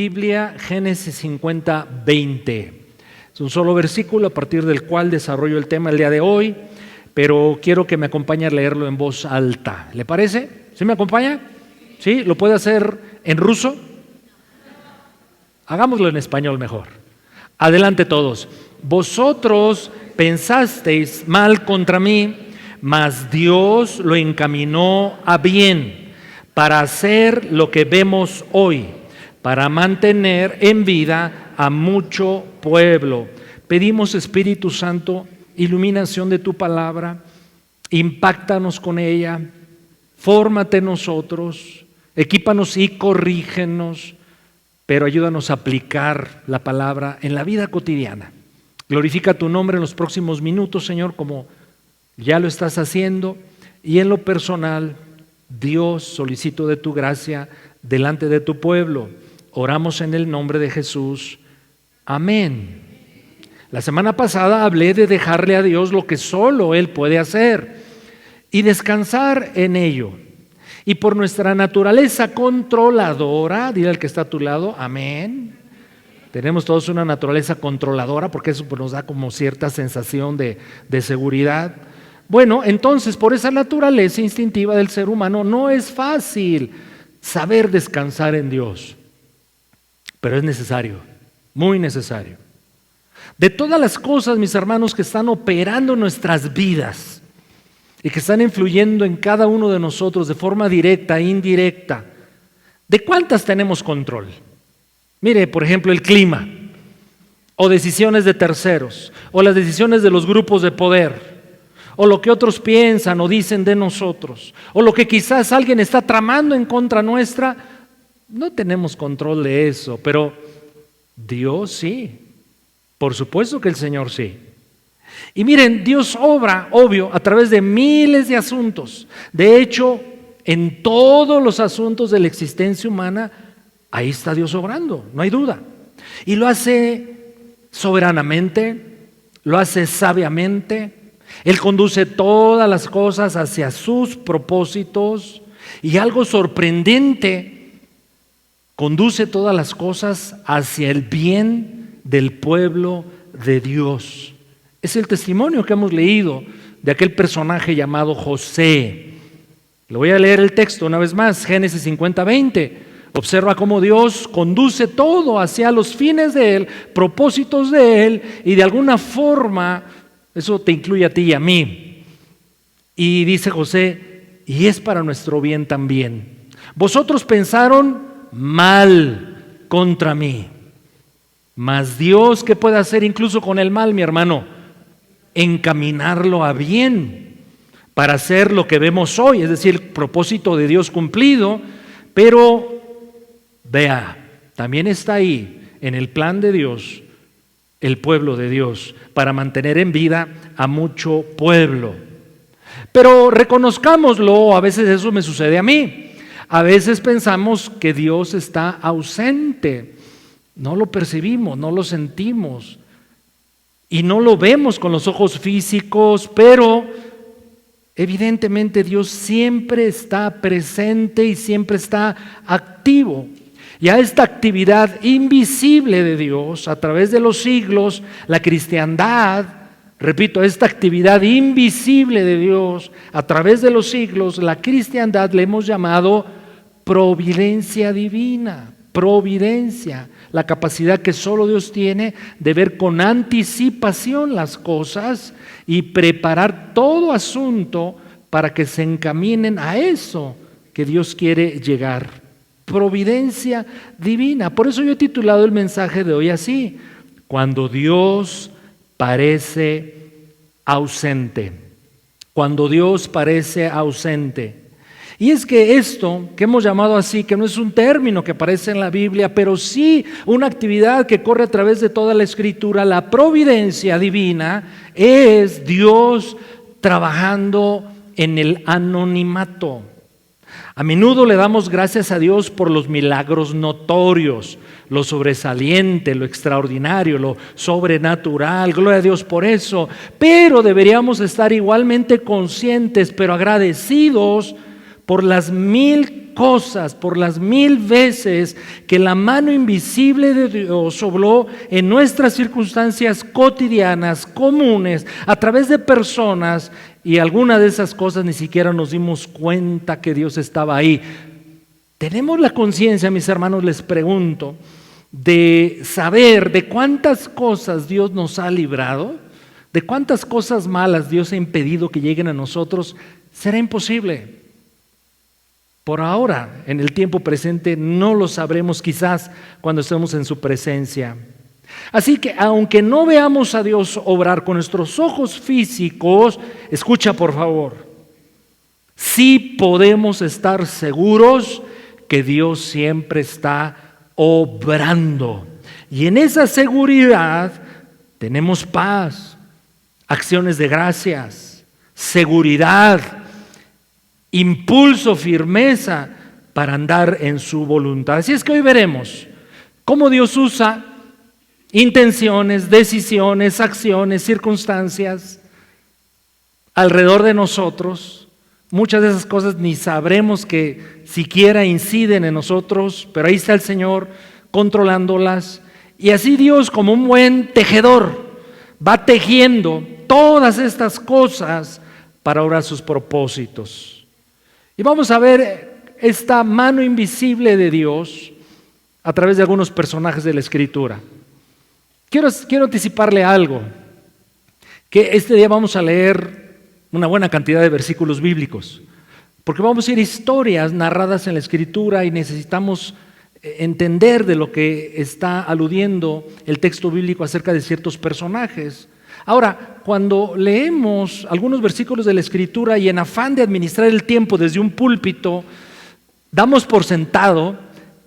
Biblia, Génesis 50, 20. Es un solo versículo a partir del cual desarrollo el tema el día de hoy, pero quiero que me acompañe a leerlo en voz alta. ¿Le parece? ¿Sí me acompaña? ¿Sí? ¿Lo puede hacer en ruso? Hagámoslo en español mejor. Adelante todos. Vosotros pensasteis mal contra mí, mas Dios lo encaminó a bien para hacer lo que vemos hoy, para mantener en vida a mucho pueblo. Pedimos, Espíritu Santo, iluminación de tu palabra, impáctanos con ella, fórmate en nosotros, equípanos y corrígenos, pero ayúdanos a aplicar la palabra en la vida cotidiana. Glorifica tu nombre en los próximos minutos, Señor, como ya lo estás haciendo, y en lo personal, Dios, solicito de tu gracia delante de tu pueblo. Oramos en el nombre de Jesús. Amén. La semana pasada hablé de dejarle a Dios lo que solo Él puede hacer y descansar en ello. Y por nuestra naturaleza controladora, dile al que está a tu lado, amén. Tenemos todos una naturaleza controladora porque eso nos da como cierta sensación de seguridad. Bueno, entonces por esa naturaleza instintiva del ser humano no es fácil saber descansar en Dios, pero es necesario, muy necesario. De todas las cosas, mis hermanos, que están operando en nuestras vidas y que están influyendo en cada uno de nosotros de forma directa e indirecta, ¿de cuántas tenemos control? Mire, por ejemplo, el clima, o decisiones de terceros, o las decisiones de los grupos de poder, o lo que otros piensan o dicen de nosotros, o lo que quizás alguien está tramando en contra nuestra. No tenemos control de eso, pero Dios sí, por supuesto que el Señor sí. Y miren, Dios obra, obvio, a través de miles de asuntos. De hecho, en todos los asuntos de la existencia humana, ahí está Dios obrando, no hay duda. Y lo hace soberanamente, lo hace sabiamente. Él conduce todas las cosas hacia sus propósitos y algo sorprendente, conduce todas las cosas hacia el bien del pueblo de Dios. Es el testimonio que hemos leído de aquel personaje llamado José. Le voy a leer el texto una vez más, Génesis 50, 20. Observa cómo Dios conduce todo hacia los fines de Él, propósitos de Él, y de alguna forma eso te incluye a ti y a mí. Y dice José, y es para nuestro bien también. Vosotros pensaron mal contra mí, mas Dios, ¿qué puede hacer incluso con el mal, mi hermano? Encaminarlo a bien para hacer lo que vemos hoy, es decir, el propósito de Dios cumplido. Pero vea, también está ahí en el plan de Dios el pueblo de Dios, para mantener en vida a mucho pueblo. Pero reconozcámoslo, a veces eso me sucede a mí. A veces pensamos que Dios está ausente, no lo percibimos, no lo sentimos y no lo vemos con los ojos físicos, pero evidentemente Dios siempre está presente y siempre está activo. Y a esta actividad invisible de Dios a través de los siglos, la cristiandad, repito, esta actividad invisible de Dios a través de los siglos, la cristiandad le hemos llamado providencia divina. Providencia, la capacidad que solo Dios tiene de ver con anticipación las cosas y preparar todo asunto para que se encaminen a eso que Dios quiere llegar. Providencia divina. Por eso yo he titulado el mensaje de hoy así: cuando Dios parece ausente. Cuando Dios parece ausente. Y es que esto que hemos llamado así, que no es un término que aparece en la Biblia, pero sí una actividad que corre a través de toda la Escritura, la providencia divina, es Dios trabajando en el anonimato. A menudo le damos gracias a Dios por los milagros notorios, lo sobresaliente, lo extraordinario, lo sobrenatural, gloria a Dios por eso, pero deberíamos estar igualmente conscientes, pero agradecidos por las mil cosas, por las 1000 veces que la mano invisible de Dios obró en nuestras circunstancias cotidianas, comunes, a través de personas, y algunas de esas cosas ni siquiera nos dimos cuenta que Dios estaba ahí. ¿Tenemos la conciencia, mis hermanos, les pregunto, de saber de cuántas cosas Dios nos ha librado? ¿De cuántas cosas malas Dios ha impedido que lleguen a nosotros? Será imposible. Por ahora, en el tiempo presente, no lo sabremos quizás cuando estemos en su presencia. Así que aunque no veamos a Dios obrar con nuestros ojos físicos, escucha por favor, sí podemos estar seguros que Dios siempre está obrando. Y en esa seguridad tenemos paz, acciones de gracias, seguridad, impulso, firmeza para andar en su voluntad. Así es que hoy veremos cómo Dios usa intenciones, decisiones, acciones, circunstancias alrededor de nosotros. Muchas de esas cosas ni sabremos que siquiera inciden en nosotros, pero ahí está el Señor controlándolas. Y así Dios, como un buen tejedor, va tejiendo todas estas cosas para obrar sus propósitos. Y vamos a ver esta mano invisible de Dios a través de algunos personajes de la Escritura. Quiero anticiparle algo, que este día vamos a leer una buena cantidad de versículos bíblicos, porque vamos a ir historias narradas en la Escritura y necesitamos entender de lo que está aludiendo el texto bíblico acerca de ciertos personajes. Ahora, cuando leemos algunos versículos de la Escritura y en afán de administrar el tiempo desde un púlpito, damos por sentado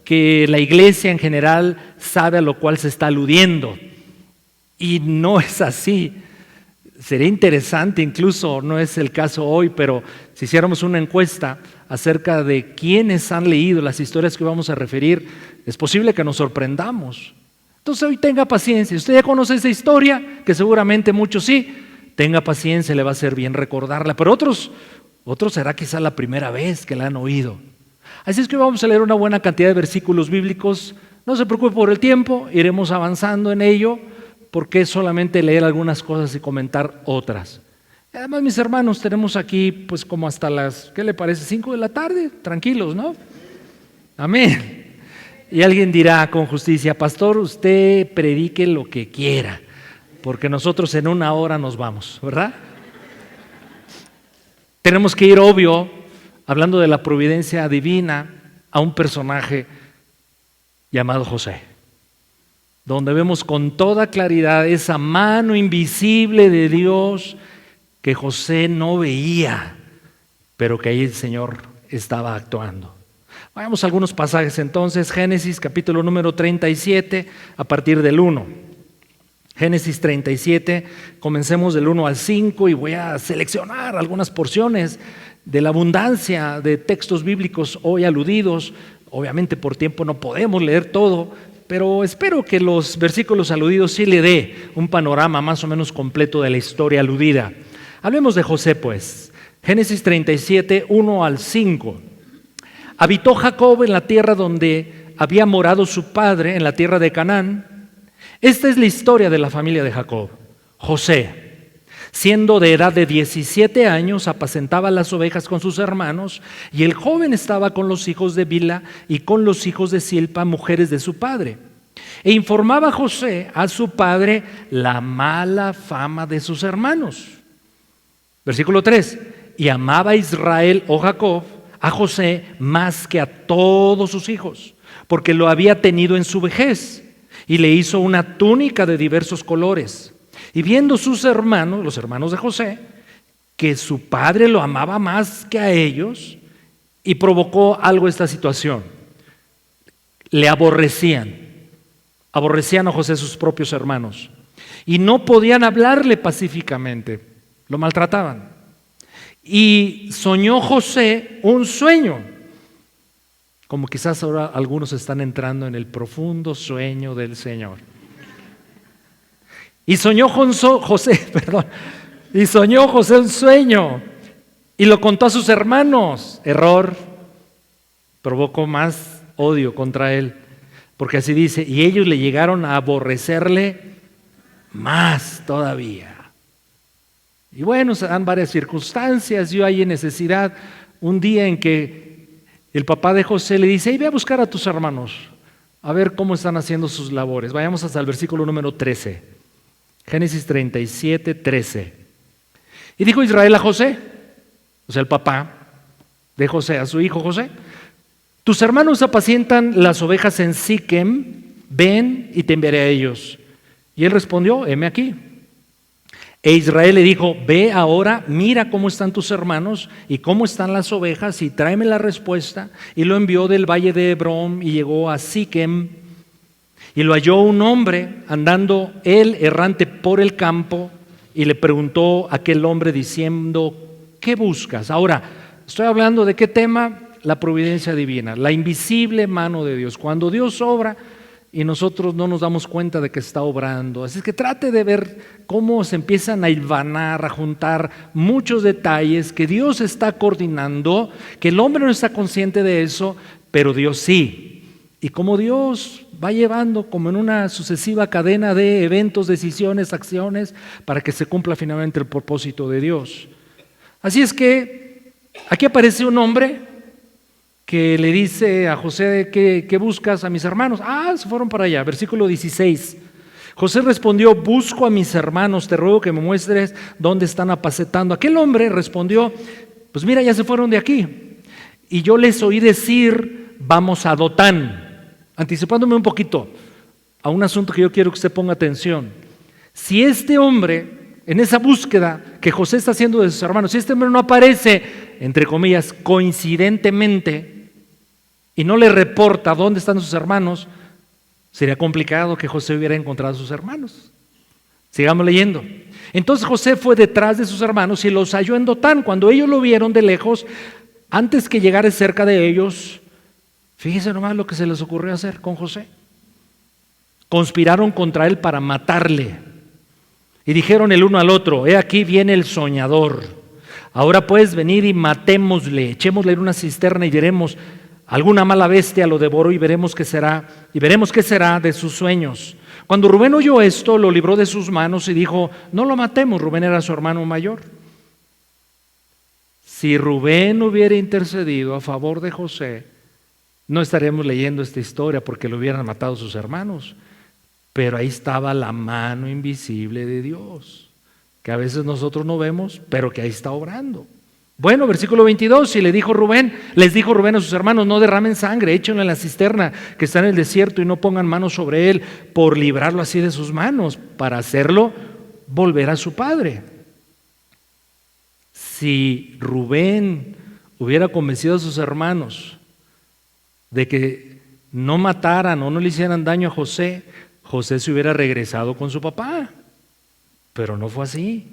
que la iglesia en general sabe a lo cual se está aludiendo. Y no es así. Sería interesante, incluso no es el caso hoy, pero si hiciéramos una encuesta acerca de quiénes han leído las historias que vamos a referir, es posible que nos sorprendamos. Entonces hoy tenga paciencia. Usted ya conoce esa historia, que seguramente muchos sí. Tenga paciencia, le va a ser bien recordarla. Pero otros será quizá la primera vez que la han oído. Así es que vamos a leer una buena cantidad de versículos bíblicos. No se preocupe por el tiempo, iremos avanzando en ello, porque es solamente leer algunas cosas y comentar otras. Además, mis hermanos, tenemos aquí pues como hasta las, ¿qué le parece? 5 de la tarde, tranquilos, ¿no? Amén. Y alguien dirá con justicia, pastor, usted predique lo que quiera, porque nosotros en 1 hora nos vamos, ¿verdad? Tenemos que ir, obvio, hablando de la providencia divina, a un personaje llamado José, donde vemos con toda claridad esa mano invisible de Dios que José no veía, pero que ahí el Señor estaba actuando. Vayamos a algunos pasajes entonces. Génesis capítulo número 37 a partir del 1. Génesis 37, comencemos del 1 al 5 y voy a seleccionar algunas porciones de la abundancia de textos bíblicos hoy aludidos. Obviamente por tiempo no podemos leer todo, pero espero que los versículos aludidos sí le dé un panorama más o menos completo de la historia aludida. Hablemos de José pues. Génesis 37, 1 al 5. Habitó Jacob en la tierra donde había morado su padre, en la tierra de Canaán. Esta es la historia de la familia de Jacob. José, siendo de edad de 17 años, apacentaba las ovejas con sus hermanos, y el joven estaba con los hijos de Bilha y con los hijos de Silpa, mujeres de su padre. E informaba José a su padre la mala fama de sus hermanos. Versículo 3. Y amaba Israel, o Jacob, a José más que a todos sus hijos, porque lo había tenido en su vejez, y le hizo una túnica de diversos colores. Y viendo sus hermanos, los hermanos de José, que su padre lo amaba más que a ellos, y provocó algo esta situación. Le aborrecían a José sus propios hermanos, y no podían hablarle pacíficamente, lo maltrataban. Y soñó José un sueño, como quizás ahora algunos están entrando en el profundo sueño del Señor. Y soñó José un sueño y lo contó a sus hermanos. Error, provocó más odio contra él, porque así dice, y ellos le llegaron a aborrecerle más todavía. Y bueno, se dan varias circunstancias, yo hay necesidad, un día en que el papá de José le dice, ve a buscar a tus hermanos, a ver cómo están haciendo sus labores. Vayamos hasta el versículo número 13, Génesis 37, 13. Y dijo Israel a José, o sea el papá de José, a su hijo José, tus hermanos apacientan las ovejas en Siquem, ven y te enviaré a ellos. Y él respondió, heme aquí. E Israel le dijo, ve ahora, mira cómo están tus hermanos y cómo están las ovejas y tráeme la respuesta. Y lo envió del valle de Hebrón y llegó a Siquem. Y lo halló un hombre andando él errante por el campo y le preguntó a aquel hombre diciendo, ¿qué buscas? Ahora, estoy hablando de qué tema, la providencia divina, la invisible mano de Dios. Cuando Dios obra y nosotros no nos damos cuenta de que está obrando. Así es que trate de ver cómo se empiezan a hilvanar, a juntar muchos detalles que Dios está coordinando, que el hombre no está consciente de eso, pero Dios sí. Y como Dios va llevando como en una sucesiva cadena de eventos, decisiones, acciones, para que se cumpla finalmente el propósito de Dios. Así es que aquí aparece un hombre que le dice a José, ¿qué buscas a mis hermanos? Se fueron para allá, versículo 16. José respondió, busco a mis hermanos, te ruego que me muestres dónde están apacetando. Aquel hombre respondió, pues mira, ya se fueron de aquí. Y yo les oí decir, vamos a Dotán, anticipándome un poquito a un asunto que yo quiero que usted ponga atención. Si este hombre, en esa búsqueda que José está haciendo de sus hermanos, si este hombre no aparece, entre comillas, coincidentemente, y no le reporta dónde están sus hermanos, sería complicado que José hubiera encontrado a sus hermanos. Sigamos leyendo. Entonces José fue detrás de sus hermanos y los halló en Dotán. Cuando ellos lo vieron de lejos, antes que llegara cerca de ellos, fíjense nomás lo que se les ocurrió hacer con José. Conspiraron contra él para matarle. Y dijeron el uno al otro, he aquí viene el soñador. Ahora puedes venir y matémosle, echémosle en una cisterna y diremos, alguna mala bestia lo devoró y veremos qué será de sus sueños. Cuando Rubén oyó esto, lo libró de sus manos y dijo, no lo matemos, Rubén era su hermano mayor. Si Rubén hubiera intercedido a favor de José, no estaríamos leyendo esta historia porque lo hubieran matado sus hermanos. Pero ahí estaba la mano invisible de Dios, que a veces nosotros no vemos, pero que ahí está obrando. Bueno, versículo 22, y les dijo Rubén a sus hermanos, no derramen sangre, échenlo en la cisterna que está en el desierto y no pongan manos sobre él por librarlo así de sus manos, para hacerlo volver a su padre. Si Rubén hubiera convencido a sus hermanos de que no mataran o no le hicieran daño a José, José se hubiera regresado con su papá, pero no fue así.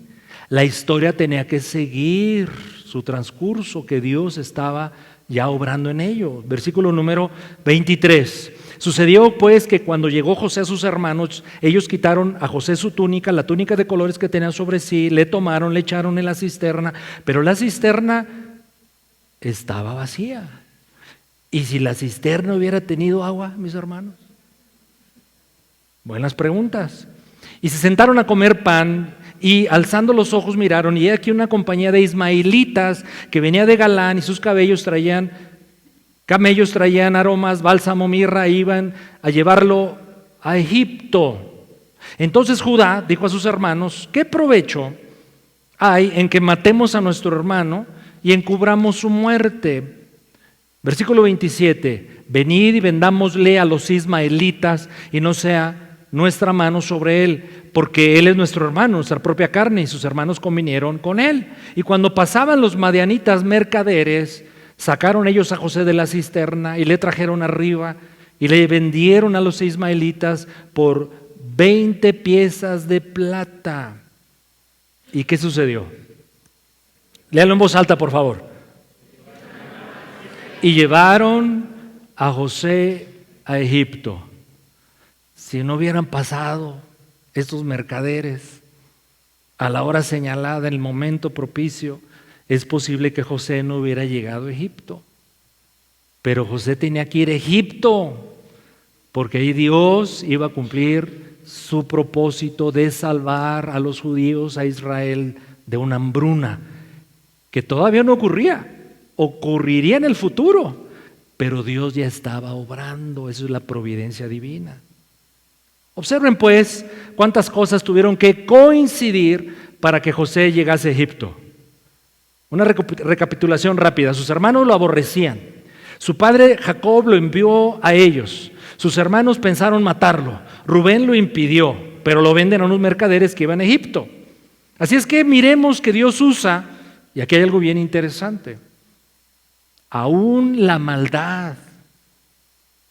La historia tenía que seguir su transcurso, que Dios estaba ya obrando en ello. Versículo número 23. Sucedió pues que cuando llegó José a sus hermanos, ellos quitaron a José su túnica, la túnica de colores que tenía sobre sí, le tomaron, le echaron en la cisterna, pero la cisterna estaba vacía. ¿Y si la cisterna hubiera tenido agua, mis hermanos? Buenas preguntas. Y se sentaron a comer pan y alzando los ojos miraron y he aquí una compañía de ismaelitas que venía de Galán y sus camellos traían aromas, bálsamo, mirra, iban a llevarlo a Egipto. Entonces Judá dijo a sus hermanos, ¿qué provecho hay en que matemos a nuestro hermano y encubramos su muerte? Versículo 27, venid y vendámosle a los ismaelitas y no sea nuestra mano sobre él, porque él es nuestro hermano, nuestra propia carne, y sus hermanos convinieron con él. Y cuando pasaban los madianitas mercaderes, sacaron ellos a José de la cisterna y le trajeron arriba y le vendieron a los ismaelitas por 20 piezas de plata. ¿Y qué sucedió? Léalo en voz alta, por favor. Y llevaron a José a Egipto. Si no hubieran pasado estos mercaderes a la hora señalada, en el momento propicio, es posible que José no hubiera llegado a Egipto. Pero José tenía que ir a Egipto, porque ahí Dios iba a cumplir su propósito de salvar a los judíos, a Israel, de una hambruna que todavía no ocurriría en el futuro, pero Dios ya estaba obrando. Eso es la providencia divina. Observen pues cuántas cosas tuvieron que coincidir para que José llegase a Egipto. Una recapitulación rápida. Sus hermanos lo aborrecían. Su padre Jacob lo envió a ellos. Sus hermanos pensaron matarlo. Rubén lo impidió, pero lo venden a unos mercaderes que iban a Egipto. Así es que miremos que Dios usa, y aquí hay algo bien interesante, aún la maldad,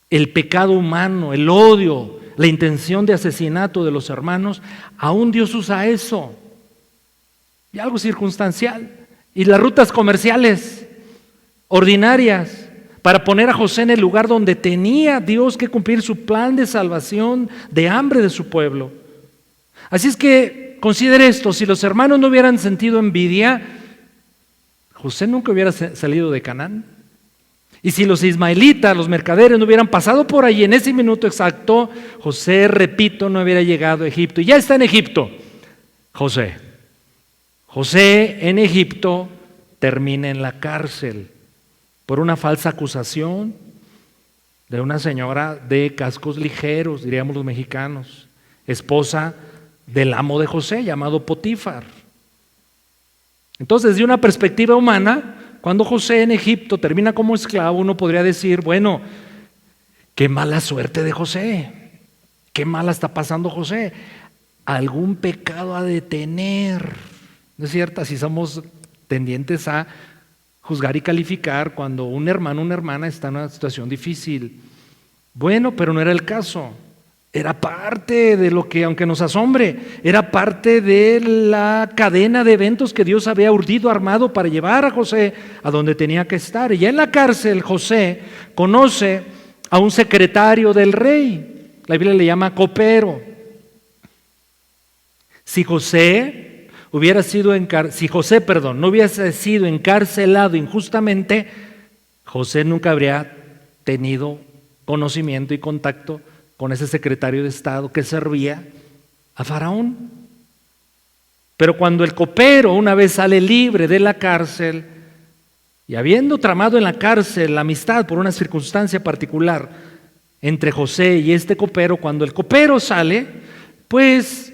el pecado humano, el odio, la intención de asesinato de los hermanos, aún Dios usa eso. Y algo circunstancial. Y las rutas comerciales ordinarias para poner a José en el lugar donde tenía Dios que cumplir su plan de salvación de hambre de su pueblo. Así es que considere esto: si los hermanos no hubieran sentido envidia, José nunca hubiera salido de Canaán. Y si los ismaelitas, los mercaderes, no hubieran pasado por allí en ese minuto exacto, José, repito, no hubiera llegado a Egipto. Y ya está en Egipto José. José en Egipto termina en la cárcel por una falsa acusación de una señora de cascos ligeros, diríamos los mexicanos, esposa del amo de José, llamado Potifar. Entonces, desde una perspectiva humana, cuando José en Egipto termina como esclavo, uno podría decir, bueno, qué mala suerte de José, qué mala está pasando José, algún pecado ha de tener, ¿no es cierto? Así somos tendientes a juzgar y calificar cuando un hermano o una hermana está en una situación difícil. Bueno, pero no era el caso. Era parte de lo que, aunque nos asombre, era parte de la cadena de eventos que Dios había urdido, armado para llevar a José a donde tenía que estar. Y ya en la cárcel, José conoce a un secretario del rey. La Biblia le llama copero. Si José no hubiese sido encarcelado injustamente, José nunca habría tenido conocimiento y contacto con ese secretario de Estado que servía a Faraón. Pero cuando el copero una vez sale libre de la cárcel, y habiendo tramado en la cárcel la amistad por una circunstancia particular entre José y este copero, cuando el copero sale, pues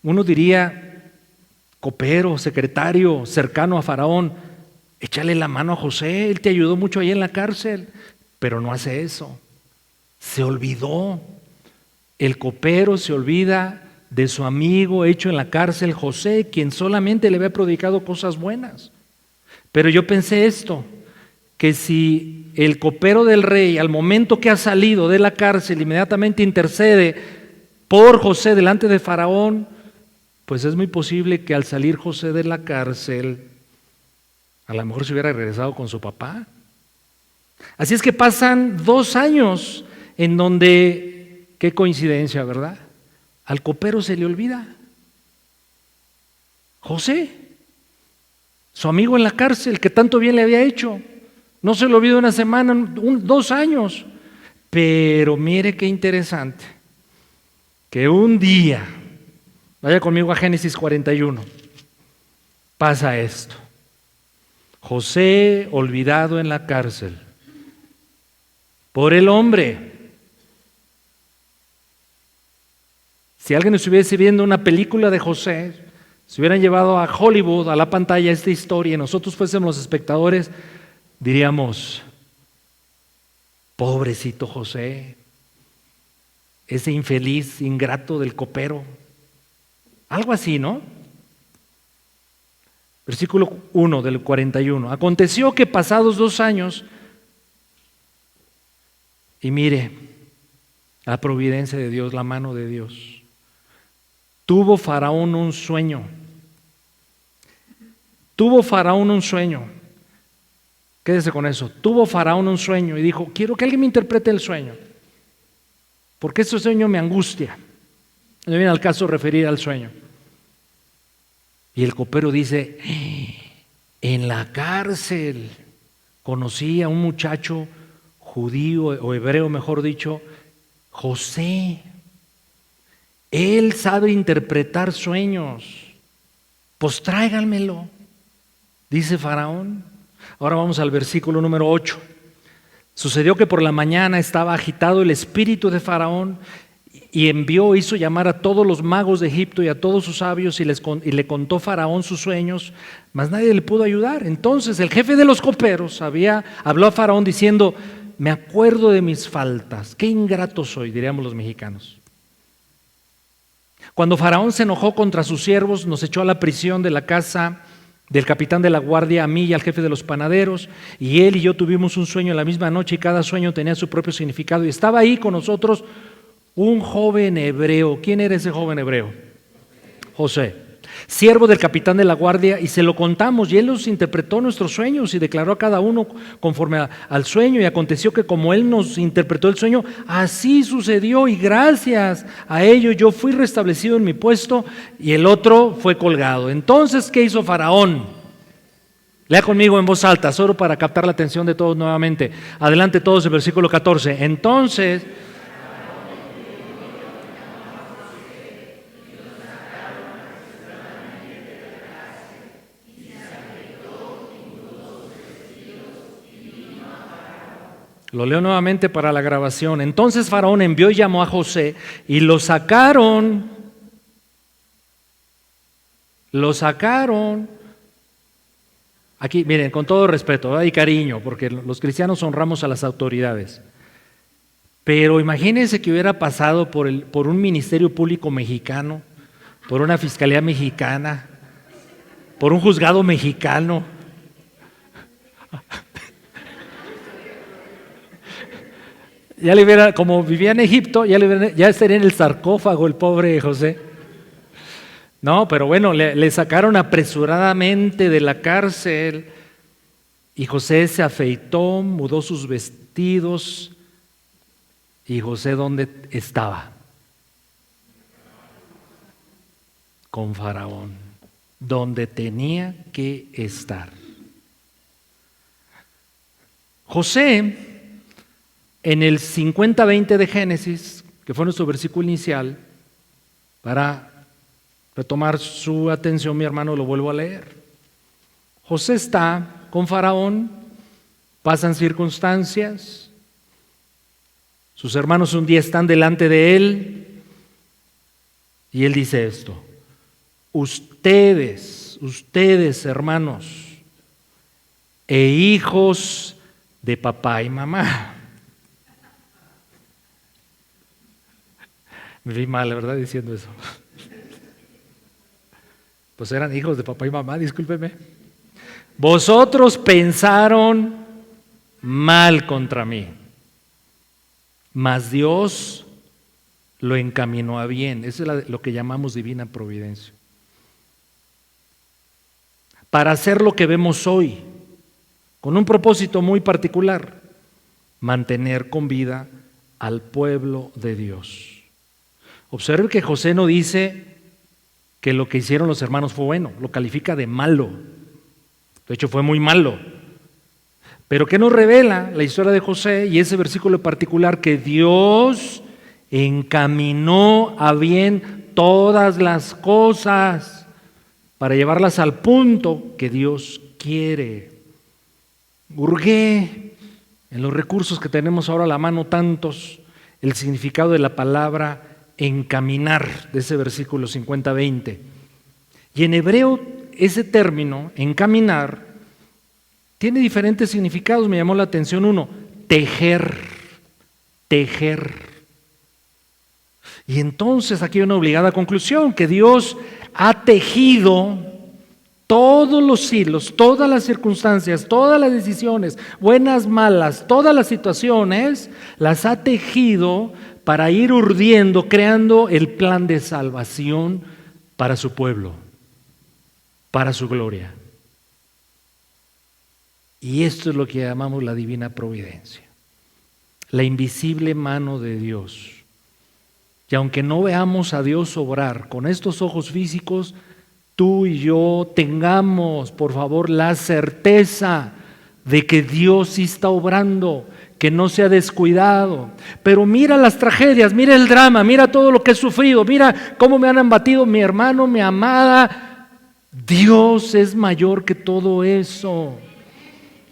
uno diría, copero, secretario, cercano a Faraón, échale la mano a José, él te ayudó mucho ahí en la cárcel, pero no hace eso. Se olvidó. El copero se olvida de su amigo hecho en la cárcel, José, quien solamente le había prodigado cosas buenas. Pero yo pensé esto, que si el copero del rey, al momento que ha salido de la cárcel, inmediatamente intercede por José delante de Faraón, pues es muy posible que al salir José de la cárcel, a lo mejor se hubiera regresado con su papá. Así es que pasan 2 años en donde, qué coincidencia, ¿verdad? Al copero se le olvida. José, su amigo en la cárcel, que tanto bien le había hecho, no se lo olvidó una semana, 2 años. Pero mire qué interesante, que un día, vaya conmigo a Génesis 41, pasa esto. José olvidado en la cárcel por el hombre. Si alguien estuviese viendo una película de José, si hubieran llevado a Hollywood, a la pantalla, esta historia, y nosotros fuésemos los espectadores, diríamos, pobrecito José, ese infeliz, ingrato del copero. Algo así, ¿no? Versículo 1 del 41. Aconteció que pasados 2 años, y mire, la providencia de Dios, la mano de Dios, tuvo Faraón un sueño. Tuvo Faraón un sueño. Quédese con eso. Tuvo Faraón un sueño y dijo, quiero que alguien me interprete el sueño, porque este sueño me angustia. No viene al caso referir al sueño. Y el copero dice, en la cárcel conocí a un muchacho judío o hebreo, mejor dicho, José. Él sabe interpretar sueños. Pues tráiganmelo, dice Faraón. Ahora vamos al versículo número 8. Sucedió que por la mañana estaba agitado el espíritu de Faraón y hizo llamar a todos los magos de Egipto y a todos sus sabios y le contó Faraón sus sueños, mas nadie le pudo ayudar. Entonces el jefe de los coperos habló a Faraón diciendo: me acuerdo de mis faltas, qué ingrato soy, diríamos los mexicanos. Cuando Faraón se enojó contra sus siervos, nos echó a la prisión de la casa del capitán de la guardia, a mí y al jefe de los panaderos, y él y yo tuvimos un sueño en la misma noche y cada sueño tenía su propio significado. Y estaba ahí con nosotros un joven hebreo. ¿Quién era ese joven hebreo? José, siervo del capitán de la guardia, y se lo contamos y él nos interpretó nuestros sueños y declaró a cada uno conforme al sueño, y aconteció que como él nos interpretó el sueño, así sucedió, y gracias a ello yo fui restablecido en mi puesto y el otro fue colgado. Entonces, ¿qué hizo Faraón? Lea conmigo en voz alta, solo para captar la atención de todos nuevamente. Adelante todos, el versículo 14. Entonces lo leo nuevamente para la grabación. Entonces Faraón envió y llamó a José y lo sacaron. Aquí, miren, con todo respeto y cariño, porque los cristianos honramos a las autoridades. Pero imagínense que hubiera pasado por un ministerio público mexicano, por una fiscalía mexicana, por un juzgado mexicano. Ya le hubiera, como vivía en Egipto, ya estaría en el sarcófago el pobre José. No, pero bueno, le sacaron apresuradamente de la cárcel y José se afeitó, mudó sus vestidos. ¿Y José dónde estaba? Con Faraón, donde tenía que estar. José, en el 50:20 de Génesis, que fue nuestro versículo inicial, para retomar su atención, mi hermano, lo vuelvo a leer. José está con Faraón, pasan circunstancias, sus hermanos un día están delante de él y él dice esto: ustedes hermanos e hijos de papá y mamá. Me vi mal, la verdad, diciendo eso. Pues eran hijos de papá y mamá, discúlpeme. Vosotros pensaron mal contra mí, mas Dios lo encaminó a bien. Eso es lo que llamamos divina providencia. Para hacer lo que vemos hoy, con un propósito muy particular: mantener con vida al pueblo de Dios. Observe que José no dice que lo que hicieron los hermanos fue bueno, lo califica de malo. De hecho, fue muy malo. Pero ¿qué nos revela la historia de José y ese versículo en particular? Que Dios encaminó a bien todas las cosas para llevarlas al punto que Dios quiere. Hurgué en los recursos que tenemos ahora a la mano, tantos, el significado de la palabra encaminar, de ese versículo 50:20. Y en hebreo ese término, encaminar, tiene diferentes significados. Me llamó la atención uno: tejer. Y entonces aquí hay una obligada conclusión: que Dios ha tejido todos los hilos, todas las circunstancias, todas las decisiones, buenas, malas, todas las situaciones, las ha tejido para ir urdiendo, creando el plan de salvación para su pueblo, para su gloria. Y esto es lo que llamamos la divina providencia, la invisible mano de Dios. Y aunque no veamos a Dios obrar con estos ojos físicos, tú y yo tengamos, por favor, la certeza de que Dios sí está obrando, que no se ha descuidado. Pero mira las tragedias, mira el drama, mira todo lo que he sufrido, mira cómo me han embatido mi hermano, mi amada. Dios es mayor que todo eso.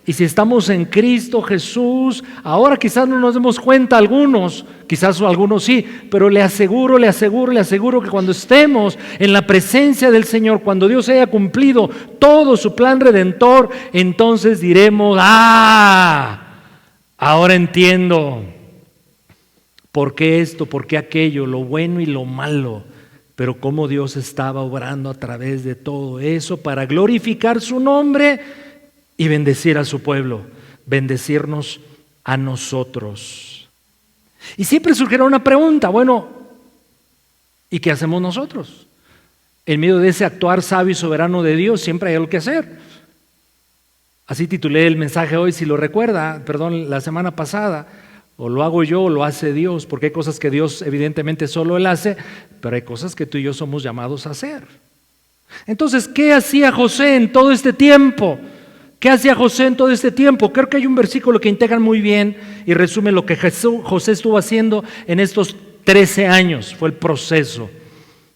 Y si estamos en Cristo Jesús, ahora quizás no nos demos cuenta algunos, quizás algunos sí, pero le aseguro que cuando estemos en la presencia del Señor, cuando Dios haya cumplido todo su plan redentor, entonces diremos, ahora entiendo por qué esto, por qué aquello, lo bueno y lo malo, pero cómo Dios estaba obrando a través de todo eso para glorificar su nombre y bendecir a su pueblo, bendecirnos a nosotros. Y siempre surgirá una pregunta, bueno, ¿y qué hacemos nosotros? En medio de ese actuar sabio y soberano de Dios siempre hay algo que hacer. Así titulé el mensaje hoy, si lo recuerda, la semana pasada, o lo hago yo o lo hace Dios, porque hay cosas que Dios evidentemente solo Él hace, pero hay cosas que tú y yo somos llamados a hacer. Entonces, ¿qué hacía José en todo este tiempo? ¿Qué hacía José en todo este tiempo? Creo que hay un versículo que integra muy bien y resume lo que José estuvo haciendo en estos 13 años. Fue el proceso.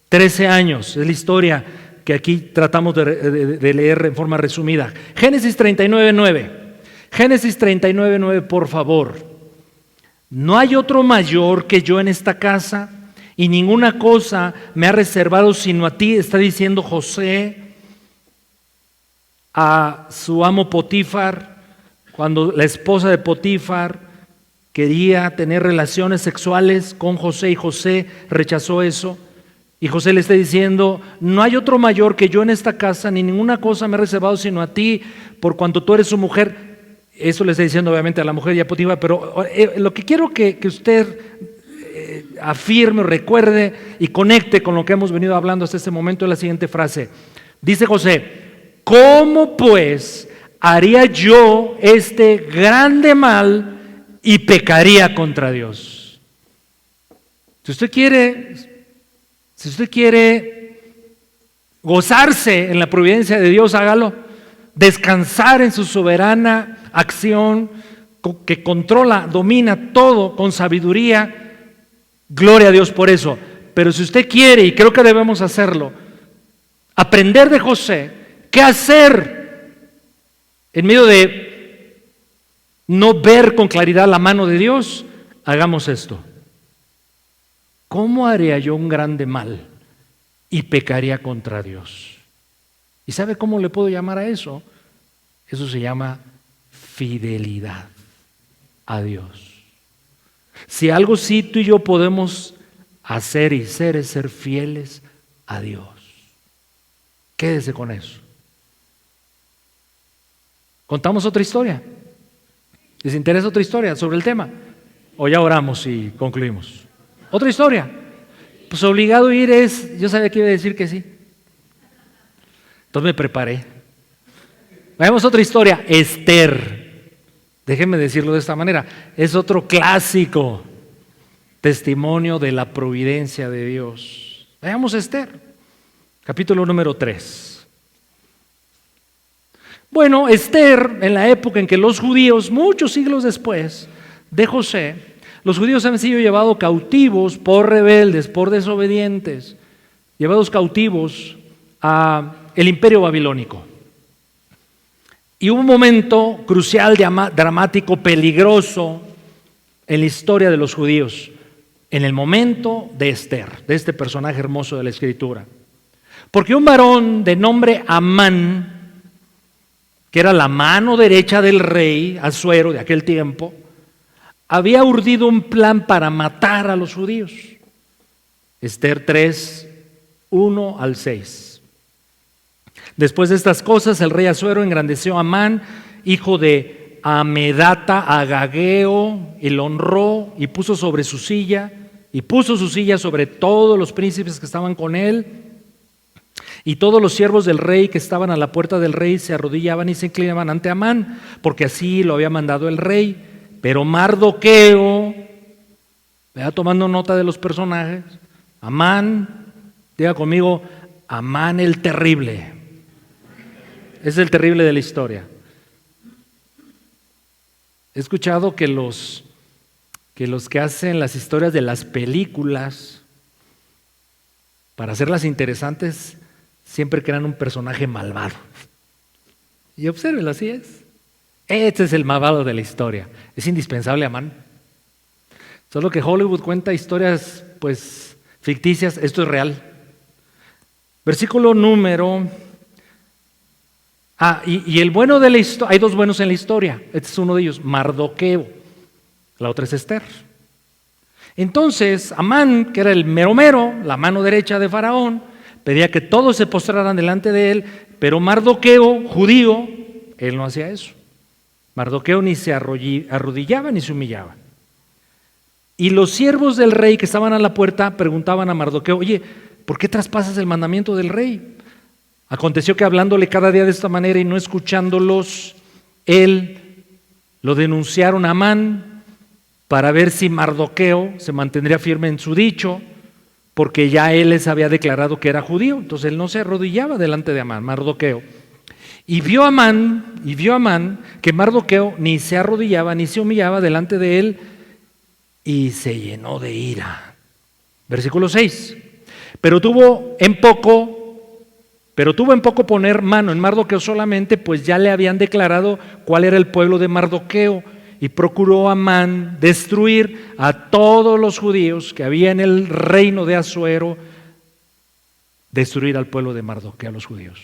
13 años, es la historia que aquí tratamos de leer en forma resumida. Génesis 39:9. Génesis 39:9, por favor. No hay otro mayor que yo en esta casa, y ninguna cosa me ha reservado sino a ti, está diciendo José a su amo Potifar, cuando la esposa de Potifar quería tener relaciones sexuales con José y José rechazó eso. Y José le está diciendo, no hay otro mayor que yo en esta casa, ni ninguna cosa me he reservado sino a ti, por cuanto tú eres su mujer. Eso le está diciendo obviamente a la mujer y a Potifar, pero lo que quiero que usted afirme, recuerde y conecte con lo que hemos venido hablando hasta este momento es la siguiente frase. Dice José, ¿cómo pues haría yo este grande mal y pecaría contra Dios? Si usted quiere gozarse en la providencia de Dios, hágalo. Descansar en su soberana acción que controla, domina todo con sabiduría. Gloria a Dios por eso. Pero si usted quiere, y creo que debemos hacerlo, aprender de José, ¿qué hacer en medio de no ver con claridad la mano de Dios? Hagamos esto. ¿Cómo haría yo un grande mal y pecaría contra Dios? ¿Y sabe cómo le puedo llamar a eso? Eso se llama fidelidad a Dios. Si algo sí tú y yo podemos hacer y ser es ser fieles a Dios. Quédese con eso. ¿Contamos otra historia? ¿Les interesa otra historia sobre el tema? ¿O ya oramos y concluimos? ¿Otra historia? Pues obligado a ir es, yo sabía que iba a decir que sí. Entonces me preparé. Veamos otra historia, Esther. Déjenme decirlo de esta manera, es otro clásico testimonio de la providencia de Dios. Veamos Esther, capítulo número 3. Bueno, Esther, en la época en que los judíos, muchos siglos después de José, los judíos han sido llevados cautivos por rebeldes, por desobedientes, llevados cautivos a el imperio babilónico. Y hubo un momento crucial, dramático, peligroso en la historia de los judíos, en el momento de Esther, de este personaje hermoso de la Escritura. Porque un varón de nombre Amán, que era la mano derecha del rey Asuero de aquel tiempo, había urdido un plan para matar a los judíos. Esther 3, 1 al 6. Después de estas cosas, el rey Asuero engrandeció a Amán, hijo de Amedata, Agageo, y lo honró y puso sobre su silla, y puso su silla sobre todos los príncipes que estaban con él. Y todos los siervos del rey que estaban a la puerta del rey se arrodillaban y se inclinaban ante Amán, porque así lo había mandado el rey. Pero Mardoqueo, vea tomando nota de los personajes, Amán, diga conmigo, Amán el terrible. Es el terrible de la historia. He escuchado que los que hacen las historias de las películas, para hacerlas interesantes, siempre crean un personaje malvado. Y obsérvenlo, así es. Este es el malvado de la historia. Es indispensable, Amán. Solo que Hollywood cuenta historias, pues, ficticias. Esto es real. Versículo número... y el bueno de la historia, hay dos buenos en la historia. Este es uno de ellos, Mardoqueo. La otra es Esther. Entonces, Amán, que era el mero mero, la mano derecha de Faraón, pedía que todos se postraran delante de él, pero Mardoqueo, judío, él no hacía eso. Mardoqueo ni se arrodillaba ni se humillaba. Y los siervos del rey que estaban a la puerta preguntaban a Mardoqueo, oye, ¿por qué traspasas el mandamiento del rey? Aconteció que hablándole cada día de esta manera y no escuchándolos, él lo denunciaron a Amán para ver si Mardoqueo se mantendría firme en su dicho, porque ya él les había declarado que era judío. Entonces él no se arrodillaba delante de Amán, Mardoqueo. Y vio Amán que Mardoqueo ni se arrodillaba ni se humillaba delante de él y se llenó de ira. Versículo 6. Pero tuvo en poco poner mano en Mardoqueo solamente, pues ya le habían declarado cuál era el pueblo de Mardoqueo, y procuró Amán destruir a todos los judíos que había en el reino de Asuero, destruir al pueblo de Mardoqueo, a los judíos.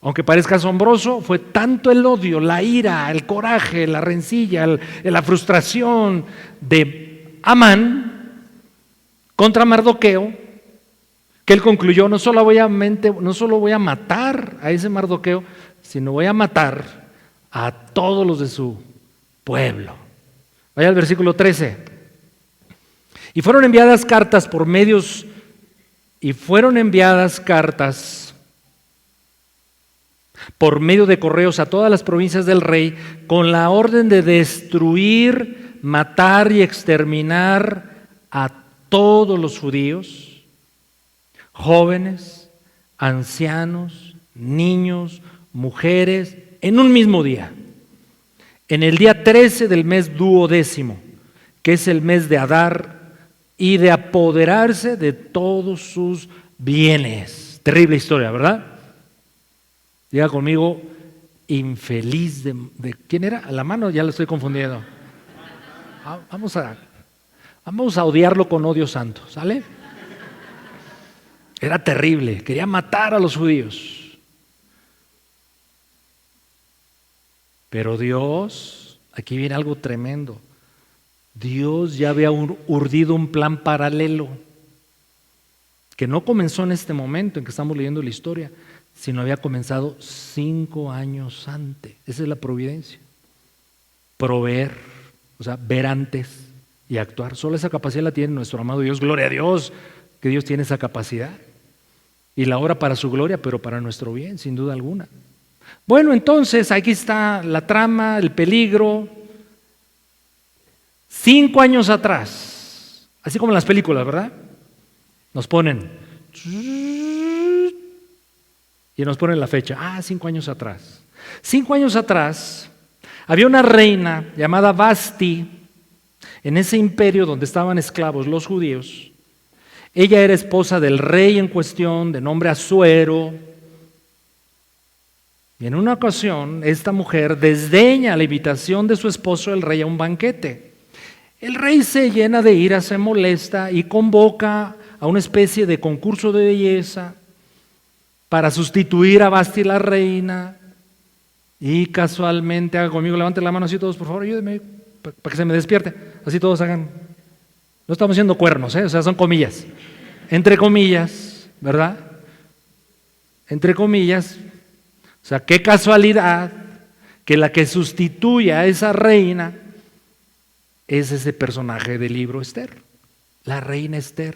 Aunque parezca asombroso, fue tanto el odio, la ira, el coraje, la rencilla, la frustración de Amán contra Mardoqueo, que él concluyó, no solo voy a matar a ese Mardoqueo, sino voy a matar a todos los de su pueblo. Vaya al versículo 13. Y fueron enviadas cartas por medio de correos a todas las provincias del rey con la orden de destruir, matar y exterminar a todos los judíos, jóvenes, ancianos, niños, mujeres, en un mismo día, en el día 13 del mes 12º, que es el mes de Adar, y de apoderarse de todos sus bienes. Terrible historia, ¿verdad? Diga conmigo, infeliz de ¿quién era? A la mano ya lo estoy confundiendo. Vamos a odiarlo con odio santo, ¿sale? Era terrible, quería matar a los judíos. Pero Dios, aquí viene algo tremendo. Dios ya había urdido un plan paralelo que no comenzó en este momento en que estamos leyendo la historia, sino había comenzado 5 años antes. Esa es la providencia. Proveer, o sea, ver antes y actuar. Solo esa capacidad la tiene nuestro amado Dios. Gloria a Dios que Dios tiene esa capacidad. Y la obra para su gloria, pero para nuestro bien, sin duda alguna. Bueno, entonces aquí está la trama, el peligro. 5 años atrás, así como en las películas, ¿verdad? Nos ponen y nos ponen la fecha. 5 años atrás. 5 años atrás había una reina llamada Vasti en ese imperio donde estaban esclavos los judíos. Ella era esposa del rey en cuestión, de nombre Asuero. Y en una ocasión, esta mujer desdeña la invitación de su esposo, el rey, a un banquete. El rey se llena de ira, se molesta y convoca a una especie de concurso de belleza para sustituir a Vasti la reina. Y casualmente, haga conmigo, levanten la mano así todos, por favor, ayúdenme para que se me despierte. Así todos hagan. No estamos haciendo cuernos, o sea, son comillas. Entre comillas, ¿verdad? Entre comillas. O sea, qué casualidad que la que sustituye a esa reina es ese personaje del libro Esther, la reina Esther.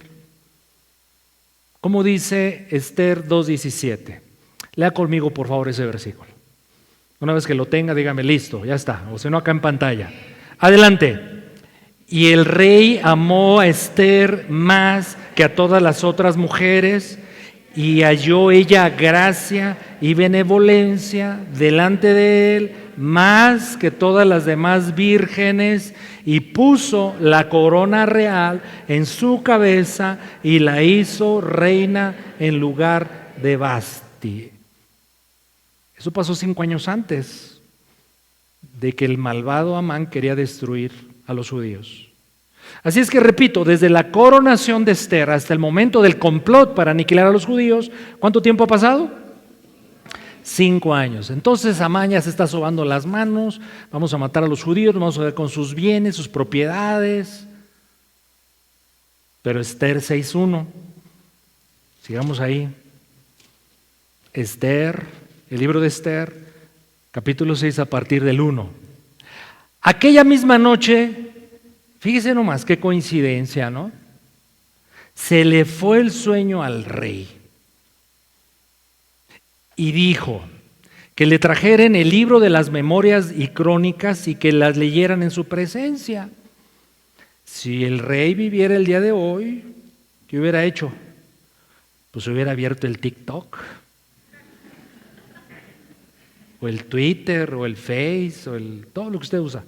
Como dice Esther 2:17. Lea conmigo, por favor, ese versículo. Una vez que lo tenga, dígame, listo, ya está, o si no, acá en pantalla. Adelante. Y el rey amó a Esther más que a todas las otras mujeres, y halló ella gracia y benevolencia delante de él más que todas las demás vírgenes, y puso la corona real en su cabeza y la hizo reina en lugar de Vasti. Eso pasó 5 años antes de que el malvado Amán quería destruir a los judíos. Así es que repito, desde la coronación de Esther hasta el momento del complot para aniquilar a los judíos, ¿cuánto tiempo ha pasado? 5 años. Entonces Amán ya se está sobando las manos, vamos a matar a los judíos, vamos a ver con sus bienes, sus propiedades. Pero Esther 6:1, sigamos ahí. Esther, el libro de Esther, capítulo 6 a partir del 1. Aquella misma noche, fíjese nomás qué coincidencia, ¿no? Se le fue el sueño al rey y dijo que le trajeran el libro de las memorias y crónicas y que las leyeran en su presencia. Si el rey viviera el día de hoy, ¿qué hubiera hecho? Pues hubiera abierto el TikTok, o el Twitter, o el Face, o todo lo que usted usa.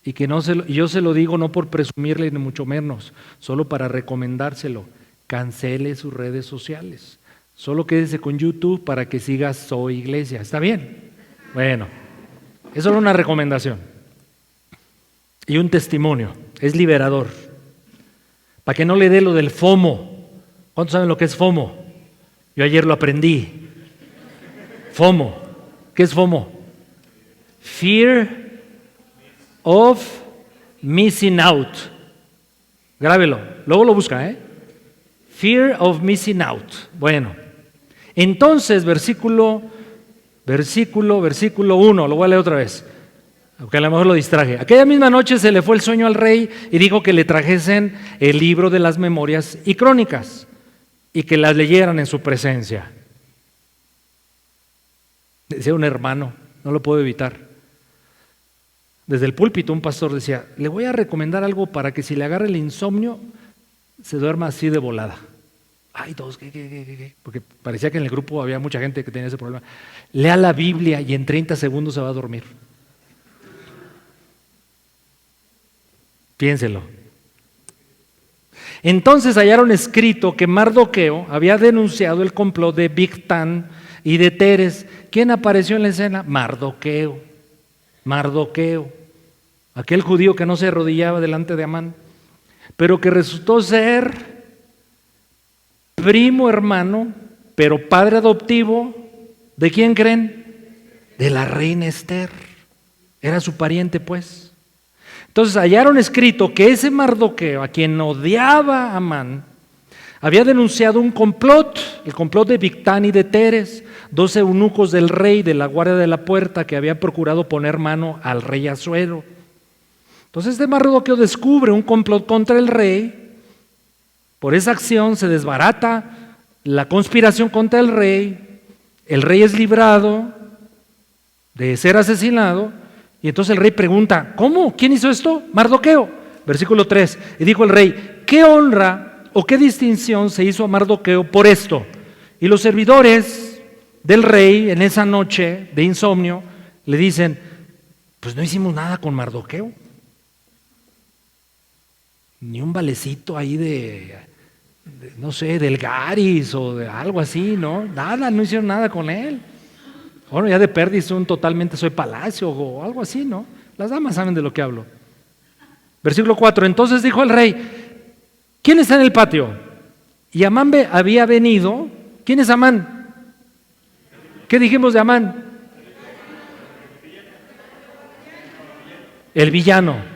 Y que yo se lo digo no por presumirle ni mucho menos, solo para recomendárselo. Cancele sus redes sociales. Solo quédese con YouTube para que siga Soy Iglesia. ¿Está bien? Bueno, eso era una recomendación. Y un testimonio. Es liberador. Para que no le dé lo del FOMO. ¿Cuántos saben lo que es FOMO? Yo ayer lo aprendí. FOMO. ¿Qué es FOMO? Fear of missing out. Grábelo. Luego lo busca, Fear of missing out. Bueno. Entonces, versículo 1, lo voy a leer otra vez, aunque a lo mejor lo distraje. Aquella misma noche se le fue el sueño al rey y dijo que le trajesen el libro de las memorias y crónicas y que las leyeran en su presencia. Decía un hermano, no lo puedo evitar. Desde el púlpito un pastor decía, le voy a recomendar algo para que si le agarra el insomnio, se duerma así de volada. Ay, todos, ¿qué? Porque parecía que en el grupo había mucha gente que tenía ese problema. Lea la Biblia y en 30 segundos se va a dormir. Piénselo. Entonces hallaron escrito que Mardoqueo había denunciado el complot de Bigtán y de Teres. ¿Quién apareció en la escena? Mardoqueo, aquel judío que no se arrodillaba delante de Amán, pero que resultó ser primo hermano, pero padre adoptivo, ¿de quién creen? De la reina Esther. Era su pariente, pues. Entonces hallaron escrito que ese Mardoqueo, a quien odiaba a Amán, había denunciado un complot, el complot de Bigtán y de Teres, 2 eunucos del rey de la guardia de la puerta que habían procurado poner mano al rey Asuero. Entonces este Mardoqueo descubre un complot contra el rey. Por esa acción se desbarata la conspiración contra el rey es librado de ser asesinado, y entonces el rey pregunta, ¿cómo? ¿Quién hizo esto? Mardoqueo. Versículo 3, y dijo el rey, ¿qué honra o qué distinción se hizo a Mardoqueo por esto? Y los servidores del rey en esa noche de insomnio le dicen, pues no hicimos nada con Mardoqueo, ni un valecito ahí de no sé, del Garis o de algo así, ¿no? Nada, no hicieron nada con él. Bueno, ya de perdiz totalmente soy palacio o algo así, ¿no? Las damas saben de lo que hablo. Versículo 4, entonces dijo el rey, ¿quién está en el patio? Y Amán había venido. ¿Quién es Amán? ¿Qué dijimos de Amán? El villano.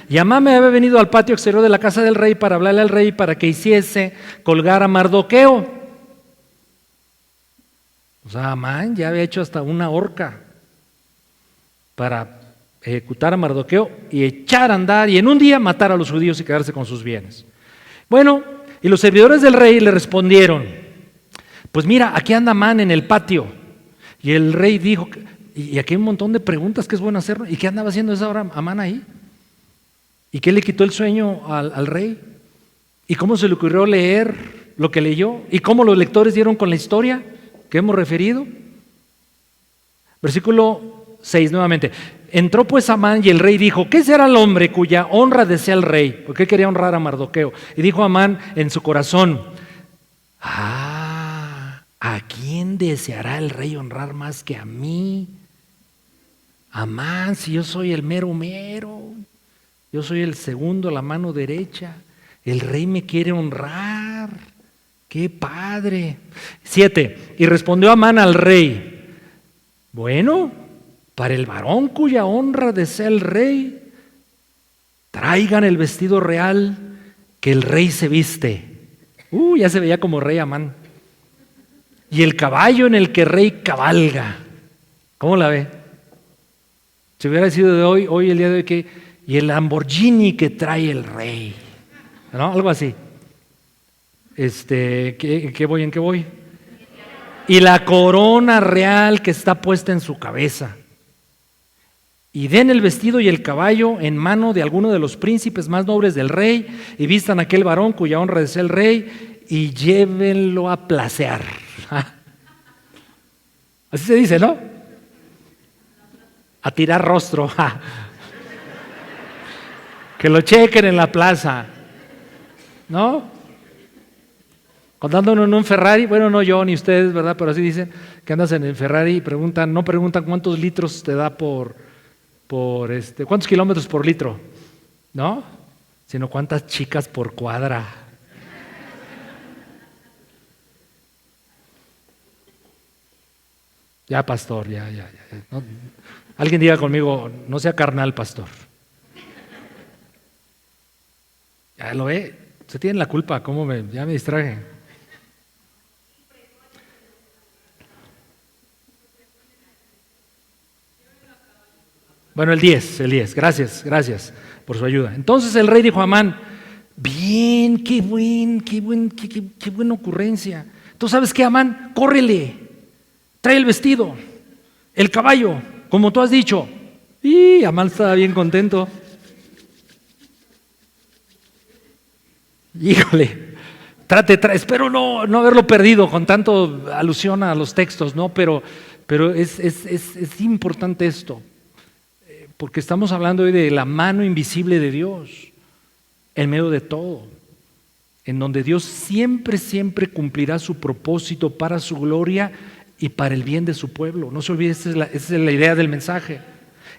Y Amán había venido al patio exterior de la casa del rey para hablarle al rey para que hiciese colgar a Mardoqueo. O sea, Amán ya había hecho hasta una horca para ejecutar a Mardoqueo y echar a andar y en un día matar a los judíos y quedarse con sus bienes. Bueno, y los servidores del rey le respondieron, pues mira, aquí anda Amán en el patio. Y el rey dijo, y aquí hay un montón de preguntas que es bueno hacer, ¿y qué andaba haciendo esa hora Amán ahí? ¿Y qué le quitó el sueño al rey? ¿Y cómo se le ocurrió leer lo que leyó y cómo los lectores dieron con la historia que hemos referido. Versículo 6 nuevamente. Entró pues Amán y el rey dijo: ¿qué será el hombre cuya honra desea el rey? Porque él quería honrar a Mardoqueo. Y dijo Amán en su corazón: ¿a quién deseará el rey honrar más que a mí? Amán, si yo soy el mero mero, yo soy el segundo, la mano derecha, el rey me quiere honrar. ¡Qué padre! 7. Y respondió Amán al rey: bueno, para el varón cuya honra desea el rey, traigan el vestido real que el rey se viste. Ya se veía como rey Amán. Y el caballo en el que el rey cabalga. ¿Cómo la ve? Si hubiera sido de hoy el día de hoy, ¿qué? Y el Lamborghini que trae el rey, ¿no? Algo así. ¿En qué voy? Y la corona real que está puesta en su cabeza. Y den el vestido y el caballo en mano de alguno de los príncipes más nobles del rey, y vistan a aquel varón cuya honra es el rey, y llévenlo a placear. Así se dice, ¿no? A tirar rostro. Que lo chequen en la plaza, ¿no? Cuando anda uno en un Ferrari, bueno, no yo ni ustedes, ¿verdad? Pero así dicen, que andas en el Ferrari y no preguntan cuántos litros te da cuántos kilómetros por litro, ¿no? Sino cuántas chicas por cuadra. Ya, pastor, ya. No, alguien diga conmigo: no sea carnal, pastor. Ya lo ve, usted tiene la culpa, ya me distraje. Bueno, el 10, gracias por su ayuda. Entonces el rey dijo a Amán: bien, qué buena ocurrencia. ¿Tú sabes qué, Amán? Córrele, trae el vestido, el caballo, como tú has dicho. Y Amán estaba bien contento. Híjole, espero no haberlo perdido con tanto alusión a los textos, ¿no? Pero es importante esto, porque estamos hablando hoy de la mano invisible de Dios en medio de todo, en donde Dios siempre cumplirá su propósito para su gloria y para el bien de su pueblo. No se olvide, esa es la idea del mensaje.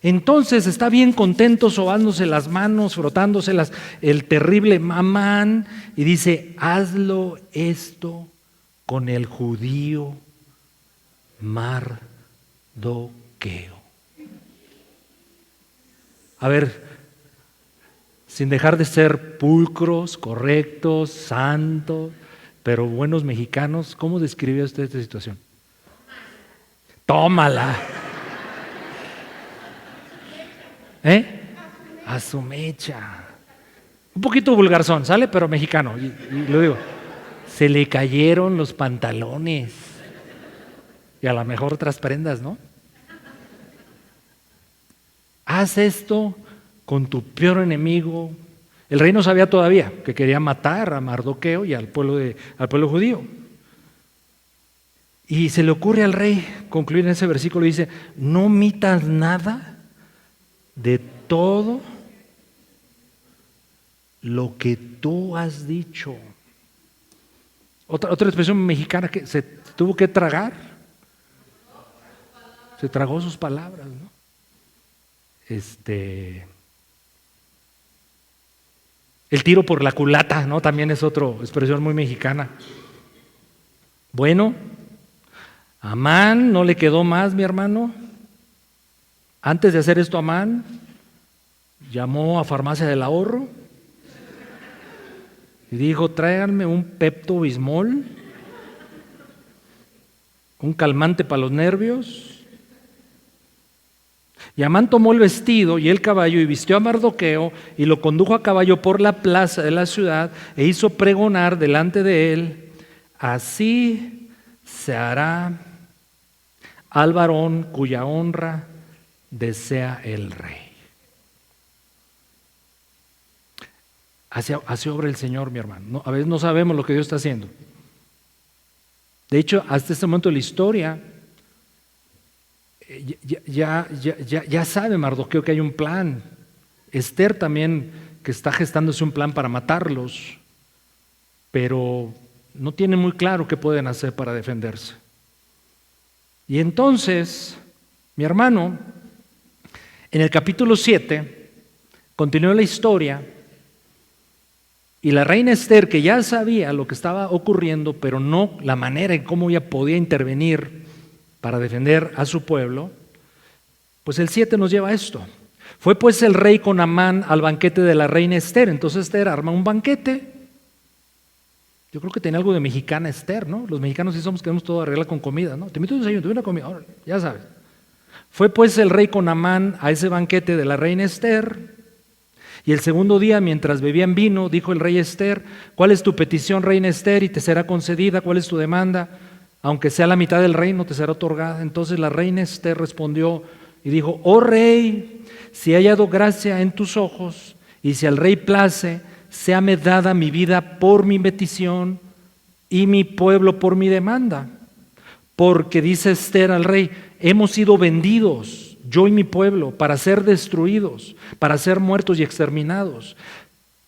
Entonces está bien contento, sobándose las manos, frotándoselas, el terrible Amán, y dice: hazlo esto con el judío Mardoqueo. A ver, sin dejar de ser pulcros, correctos, santos, pero buenos mexicanos, ¿cómo describió usted esta situación? Tómala. A su mecha. Un poquito vulgarzón, ¿sale? Pero mexicano. Y lo digo, se le cayeron los pantalones. Y a lo mejor otras prendas, ¿no? Haz esto con tu peor enemigo. El rey no sabía todavía que quería matar a Mardoqueo y al pueblo judío. Y se le ocurre al rey concluir en ese versículo, dice: no omitas nada de todo lo que tú has dicho. Otra expresión mexicana que se tuvo que tragar. Se tragó sus palabras, ¿no? El tiro por la culata, ¿no? También es otra expresión muy mexicana. Bueno, a Amán no le quedó más, mi hermano. Antes de hacer esto, Amán llamó a Farmacia del Ahorro y dijo: tráiganme un Pepto Bismol, un calmante para los nervios. Y Amán tomó el vestido y el caballo y vistió a Mardoqueo y lo condujo a caballo por la plaza de la ciudad e hizo pregonar delante de él: así se hará al varón cuya honra desea el rey. Así obra el Señor, mi hermano. A veces no sabemos lo que Dios está haciendo. De hecho, hasta este momento de la historia, ya sabe Mardoqueo que hay un plan. Esther también, que está gestándose un plan para matarlos, pero no tiene muy claro qué pueden hacer para defenderse. Y entonces, mi hermano, en el capítulo 7, continúa la historia, y la reina Esther, que ya sabía lo que estaba ocurriendo, pero no la manera en cómo ella podía intervenir para defender a su pueblo, pues el 7 nos lleva a esto. Fue pues el rey con Amán al banquete de la reina Esther. Entonces Esther arma un banquete. Yo creo que tenía algo de mexicana Esther, ¿no? Los mexicanos sí somos, queremos todo arreglar con comida, ¿no? Te invito a un desayuno, te doy una comida, ahora, ya sabes. Fue pues el rey con Amán a ese banquete de la reina Esther. Y el segundo día, mientras bebían vino, dijo el rey a Esther: ¿cuál es tu petición, reina Esther? Y te será concedida. ¿Cuál es tu demanda? Aunque sea la mitad del reino, te será otorgada. Entonces la reina Esther respondió y dijo: oh rey, si he hallado gracia en tus ojos, y si al rey place, séame dada mi vida por mi petición y mi pueblo por mi demanda. Porque dice Esther al rey: hemos sido vendidos, yo y mi pueblo, para ser destruidos, para ser muertos y exterminados.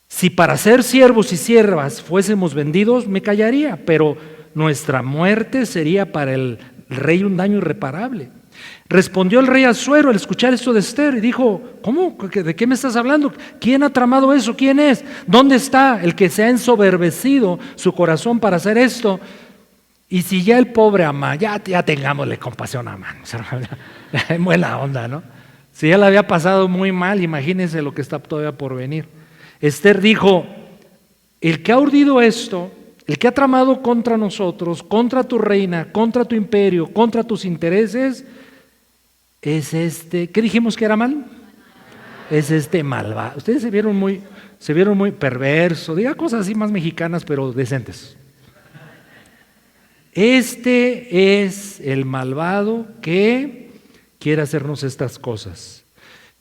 Si para ser siervos y siervas fuésemos vendidos, me callaría, pero nuestra muerte sería para el rey un daño irreparable. Respondió el rey Asuero al escuchar esto de Esther y dijo: ¿cómo? ¿De qué me estás hablando? ¿Quién ha tramado eso? ¿Quién es? ¿Dónde está el que se ha ensoberbecido su corazón para hacer esto? Y si ya el pobre Amán, ya tengámosle compasión a Amán, en buena onda, ¿no? Si ya le había pasado muy mal, imagínense lo que está todavía por venir. Esther dijo: el que ha urdido esto, el que ha tramado contra nosotros, contra tu reina, contra tu imperio, contra tus intereses, es este, ¿qué dijimos que era mal? Es este malvado. Ustedes se vieron muy perverso, diga cosas así más mexicanas, pero decentes. Este es el malvado que quiere hacernos estas cosas.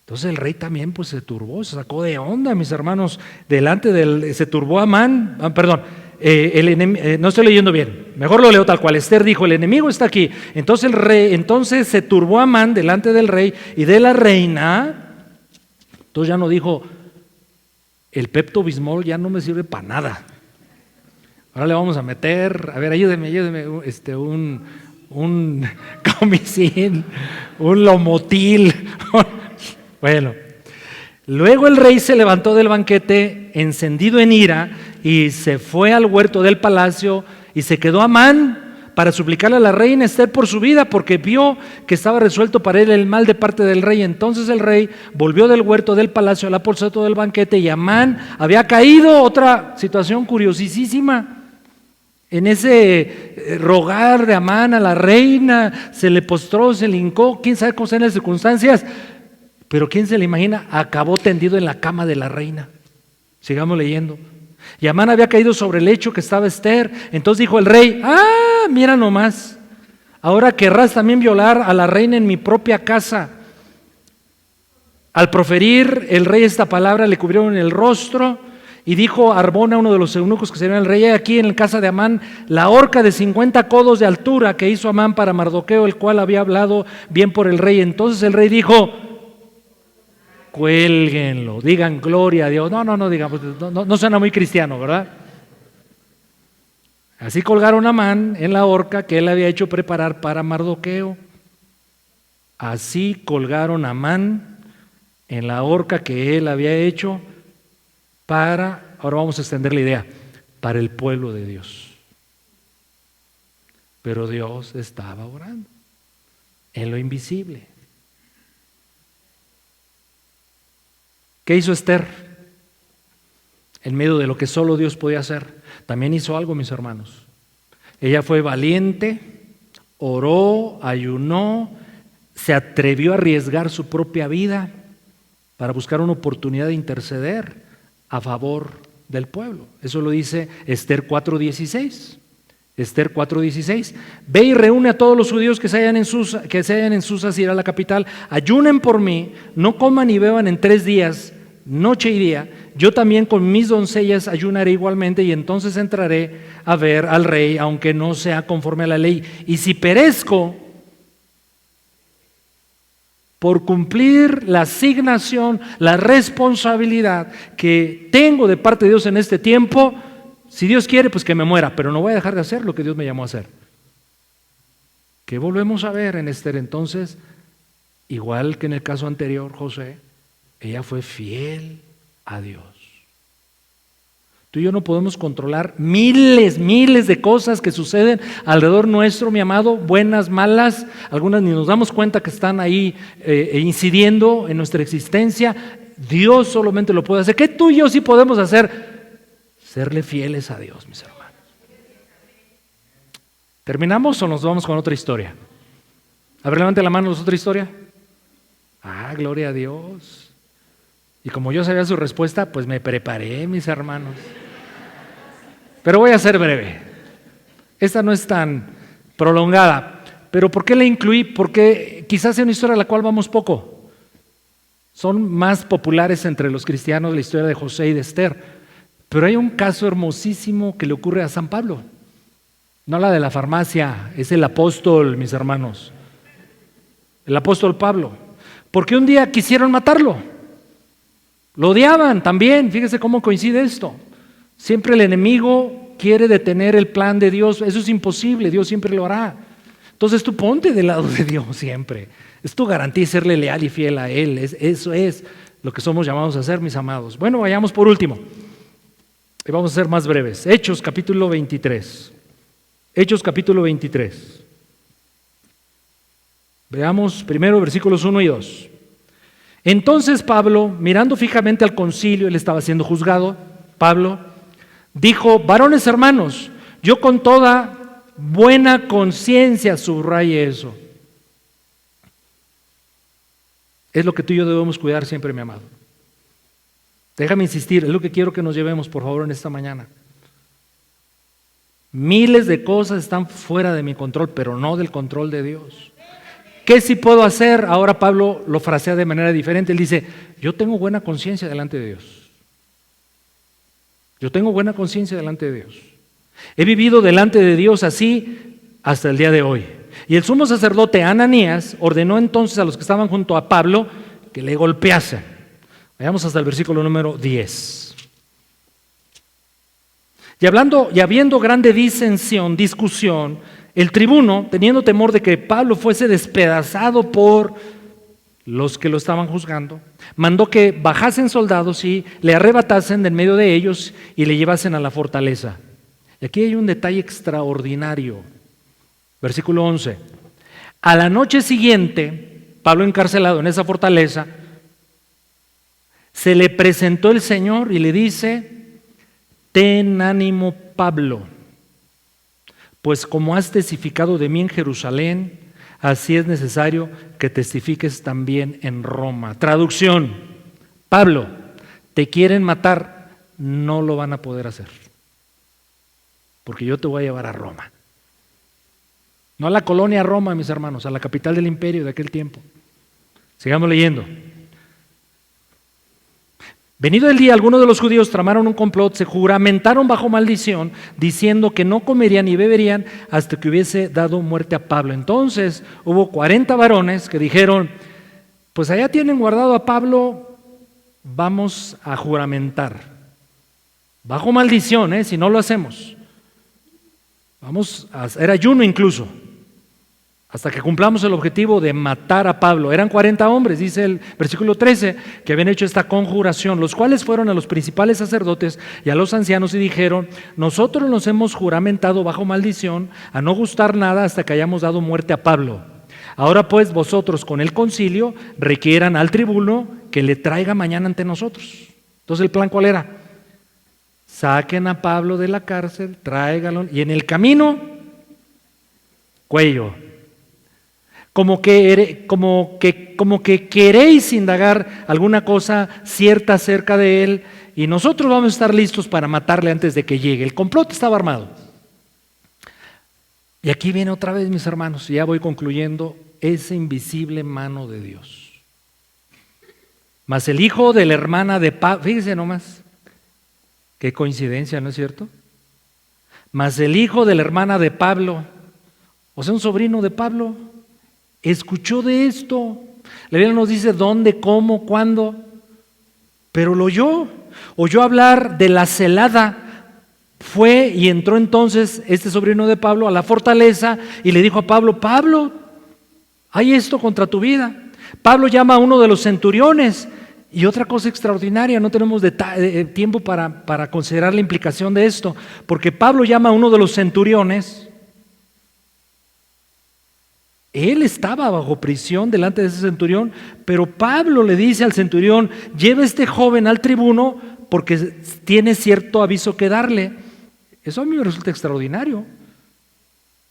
Entonces el rey también pues se turbó, se sacó de onda, mis hermanos, se turbó Amán, no estoy leyendo bien, mejor lo leo tal cual. Esther dijo: el enemigo está aquí. Entonces se turbó Amán delante del rey y de la reina. Entonces ya no dijo: el Pepto-Bismol ya no me sirve para nada. Ahora le vamos a meter, a ver, ayúdeme, un Comicin, un Lomotil. Bueno, luego el rey se levantó del banquete encendido en ira y se fue al huerto del palacio y se quedó Amán para suplicarle a la reina Esther por su vida, porque vio que estaba resuelto para él el mal de parte del rey. Entonces el rey volvió del huerto del palacio al aposento del banquete y Amán había caído. Otra situación curiosísima. En ese rogar de Amán a la reina, se le postró, se le hincó, quién sabe cómo sean las circunstancias, pero quién se le imagina, acabó tendido en la cama de la reina. Sigamos leyendo. Y Amán había caído sobre el lecho que estaba Esther. Entonces dijo el rey: mira nomás, ahora querrás también violar a la reina en mi propia casa. Al proferir el rey esta palabra, le cubrieron el rostro. Y dijo Arbona, uno de los eunucos que servían al rey: aquí en la casa de Amán la horca de 50 codos de altura que hizo Amán para Mardoqueo, el cual había hablado bien por el rey. Entonces el rey dijo: cuélguenlo, digan gloria a Dios. No digamos, no suena muy cristiano, ¿verdad? Así colgaron a Amán en la horca que él había hecho preparar para Mardoqueo. Así colgaron a Amán en la horca que él había hecho ahora vamos a extender la idea, para el pueblo de Dios. Pero Dios estaba orando en lo invisible. ¿Qué hizo Esther? En medio de lo que solo Dios podía hacer, también hizo algo, mis hermanos. Ella fue valiente, oró, ayunó, se atrevió a arriesgar su propia vida para buscar una oportunidad de interceder a favor del pueblo. Eso lo dice Esther 4:16. Esther 4:16. Ve y reúne a todos los judíos que se hallan en Susa, si era la capital. Ayunen por mí, no coman ni beban en 3 días, noche y día, yo también con mis doncellas ayunaré igualmente y entonces entraré a ver al rey, aunque no sea conforme a la ley. Y si perezco por cumplir la asignación, la responsabilidad que tengo de parte de Dios en este tiempo, si Dios quiere, pues que me muera, pero no voy a dejar de hacer lo que Dios me llamó a hacer. ¿Qué volvemos a ver en Esther entonces? Igual que en el caso anterior, José, ella fue fiel a Dios. Tú y yo no podemos controlar miles de cosas que suceden alrededor nuestro, mi amado, buenas, malas, algunas ni nos damos cuenta que están ahí incidiendo en nuestra existencia. Dios solamente lo puede hacer. ¿Qué tú y yo sí podemos hacer? Serle fieles a Dios, mis hermanos. ¿Terminamos o nos vamos con otra historia? A ver, levante la mano, ¿es otra historia? Ah, gloria a Dios. Y como yo sabía su respuesta, pues me preparé, mis hermanos. Pero voy a ser breve. Esta no es tan prolongada. Pero ¿por qué la incluí? Porque quizás sea una historia a la cual vamos poco. Son más populares entre los cristianos la historia de José y de Esther. Pero hay un caso hermosísimo que le ocurre a San Pablo. No la de la farmacia, es el apóstol, mis hermanos. El apóstol Pablo. Porque un día quisieron matarlo. Lo odiaban también. Fíjese cómo coincide esto. Siempre el enemigo quiere detener el plan de Dios. Eso es imposible, Dios siempre lo hará. Entonces tú ponte del lado de Dios siempre. Es tu garantía serle leal y fiel a Él. Eso es lo que somos llamados a hacer, mis amados. Bueno, vayamos por último. Y vamos a ser más breves. Hechos capítulo 23. Hechos capítulo 23. Veamos primero versículos 1 y 2. Entonces Pablo, mirando fijamente al concilio, él estaba siendo juzgado, Pablo, dijo: varones hermanos, yo con toda buena conciencia, subraye eso. Es lo que tú y yo debemos cuidar siempre, mi amado. Déjame insistir, es lo que quiero que nos llevemos, por favor, en esta mañana. Miles de cosas están fuera de mi control, pero no del control de Dios. ¿Qué sí puedo hacer? Ahora Pablo lo frasea de manera diferente. Él dice: yo tengo buena conciencia delante de Dios. Yo tengo buena conciencia delante de Dios. He vivido delante de Dios así hasta el día de hoy. Y el sumo sacerdote Ananías ordenó entonces a los que estaban junto a Pablo que le golpeasen. Vayamos hasta el versículo número 10. Y habiendo grande disensión, discusión, el tribuno, teniendo temor de que Pablo fuese despedazado por los que lo estaban juzgando, mandó que bajasen soldados y le arrebatasen de en medio de ellos y le llevasen a la fortaleza. Y aquí hay un detalle extraordinario. Versículo 11. A la noche siguiente, Pablo encarcelado en esa fortaleza, se le presentó el Señor y le dice: ten ánimo, Pablo, pues como has testificado de mí en Jerusalén, así es necesario que testifiques también en Roma. Traducción: Pablo, te quieren matar, no lo van a poder hacer, porque yo te voy a llevar a Roma. No a la colonia Roma, mis hermanos, a la capital del imperio de aquel tiempo. Sigamos leyendo. Venido el día, algunos de los judíos tramaron un complot, se juramentaron bajo maldición, diciendo que no comerían ni beberían hasta que hubiese dado muerte a Pablo. Entonces hubo 40 varones que dijeron: pues allá tienen guardado a Pablo, vamos a juramentar. Bajo maldición, si no lo hacemos. Vamos a hacer ayuno incluso, hasta que cumplamos el objetivo de matar a Pablo. Eran 40 hombres, dice el versículo 13, que habían hecho esta conjuración, los cuales fueron a los principales sacerdotes y a los ancianos y dijeron: nosotros nos hemos juramentado bajo maldición a no gustar nada hasta que hayamos dado muerte a Pablo. Ahora pues vosotros con el concilio requieran al tribuno que le traiga mañana ante nosotros. Entonces el plan, ¿cuál era? Saquen a Pablo de la cárcel, tráiganlo, y en el camino, cuello. Como que queréis indagar alguna cosa cierta acerca de él, y nosotros vamos a estar listos para matarle antes de que llegue. El complot estaba armado. Y aquí viene otra vez, mis hermanos, y ya voy concluyendo, esa invisible mano de Dios. Mas el hijo de la hermana de Pablo, fíjense nomás, Qué coincidencia, ¿no es cierto? Mas el hijo de la hermana de Pablo, o sea, un sobrino de Pablo, escuchó de esto. La Biblia nos dice dónde, cómo, cuándo, pero lo oyó hablar de la celada. Fue y entró entonces este sobrino de Pablo a la fortaleza y le dijo a Pablo: Pablo, hay esto contra tu vida. Pablo llama a uno de los centuriones. Y otra cosa extraordinaria, no tenemos tiempo para considerar la implicación de esto, porque Pablo llama a uno de los centuriones. Él estaba bajo prisión delante de ese centurión, pero Pablo le dice al centurión: lleva a este joven al tribuno porque tiene cierto aviso que darle. Eso a mí me resulta extraordinario,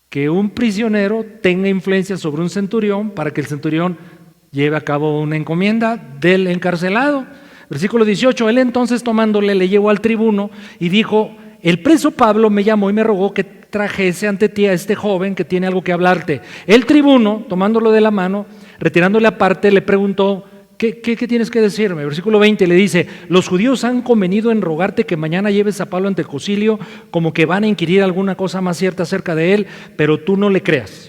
que un prisionero tenga influencia sobre un centurión para que el centurión lleve a cabo una encomienda del encarcelado. Versículo 18, él entonces tomándole le llevó al tribuno y dijo: el preso Pablo me llamó y me rogó que trajese ante ti a este joven que tiene algo que hablarte. El tribuno, tomándolo de la mano, retirándole aparte, le preguntó: ¿Qué tienes que decirme? Versículo 20 le dice: los judíos han convenido en rogarte que mañana lleves a Pablo ante el concilio, como que van a inquirir alguna cosa más cierta acerca de él, pero tú no le creas.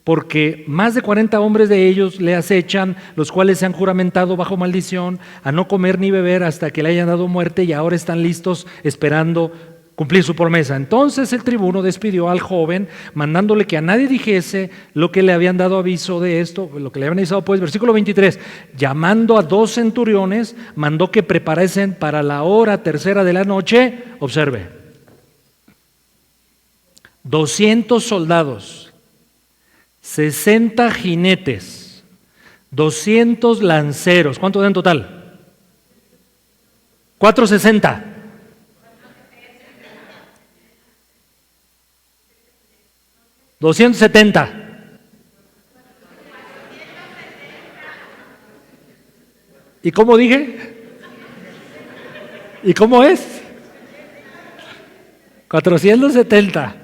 Porque más de 40 hombres de ellos le acechan, los cuales se han juramentado bajo maldición a no comer ni beber hasta que le hayan dado muerte, y ahora están listos esperando cumplir su promesa. Entonces el tribuno despidió al joven, mandándole que a nadie dijese lo que le habían dado aviso de esto, lo que le habían avisado. Pues versículo 23, llamando a 2 centuriones, mandó que preparasen para la hora tercera de la noche, observe, 200 soldados, 60 jinetes, 200 lanceros. ¿Cuánto da en total? 460. $270. ¿Y cómo dije? ¿Y cómo es? 470.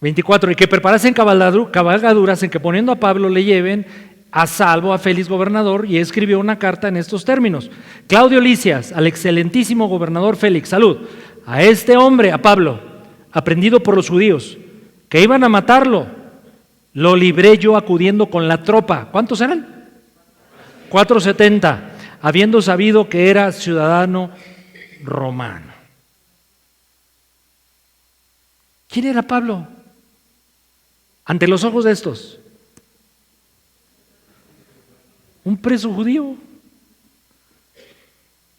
24, y que preparasen cabalgaduras en que poniendo a Pablo le lleven a salvo a Félix gobernador, y escribió una carta en estos términos: Claudio Lisias, al excelentísimo gobernador Félix, salud. A este hombre, a Pablo, aprendido por los judíos, que iban a matarlo, lo libré yo acudiendo con la tropa. ¿Cuántos eran? 470, habiendo sabido que era ciudadano romano. ¿Quién era Pablo ante los ojos de estos? Un preso judío.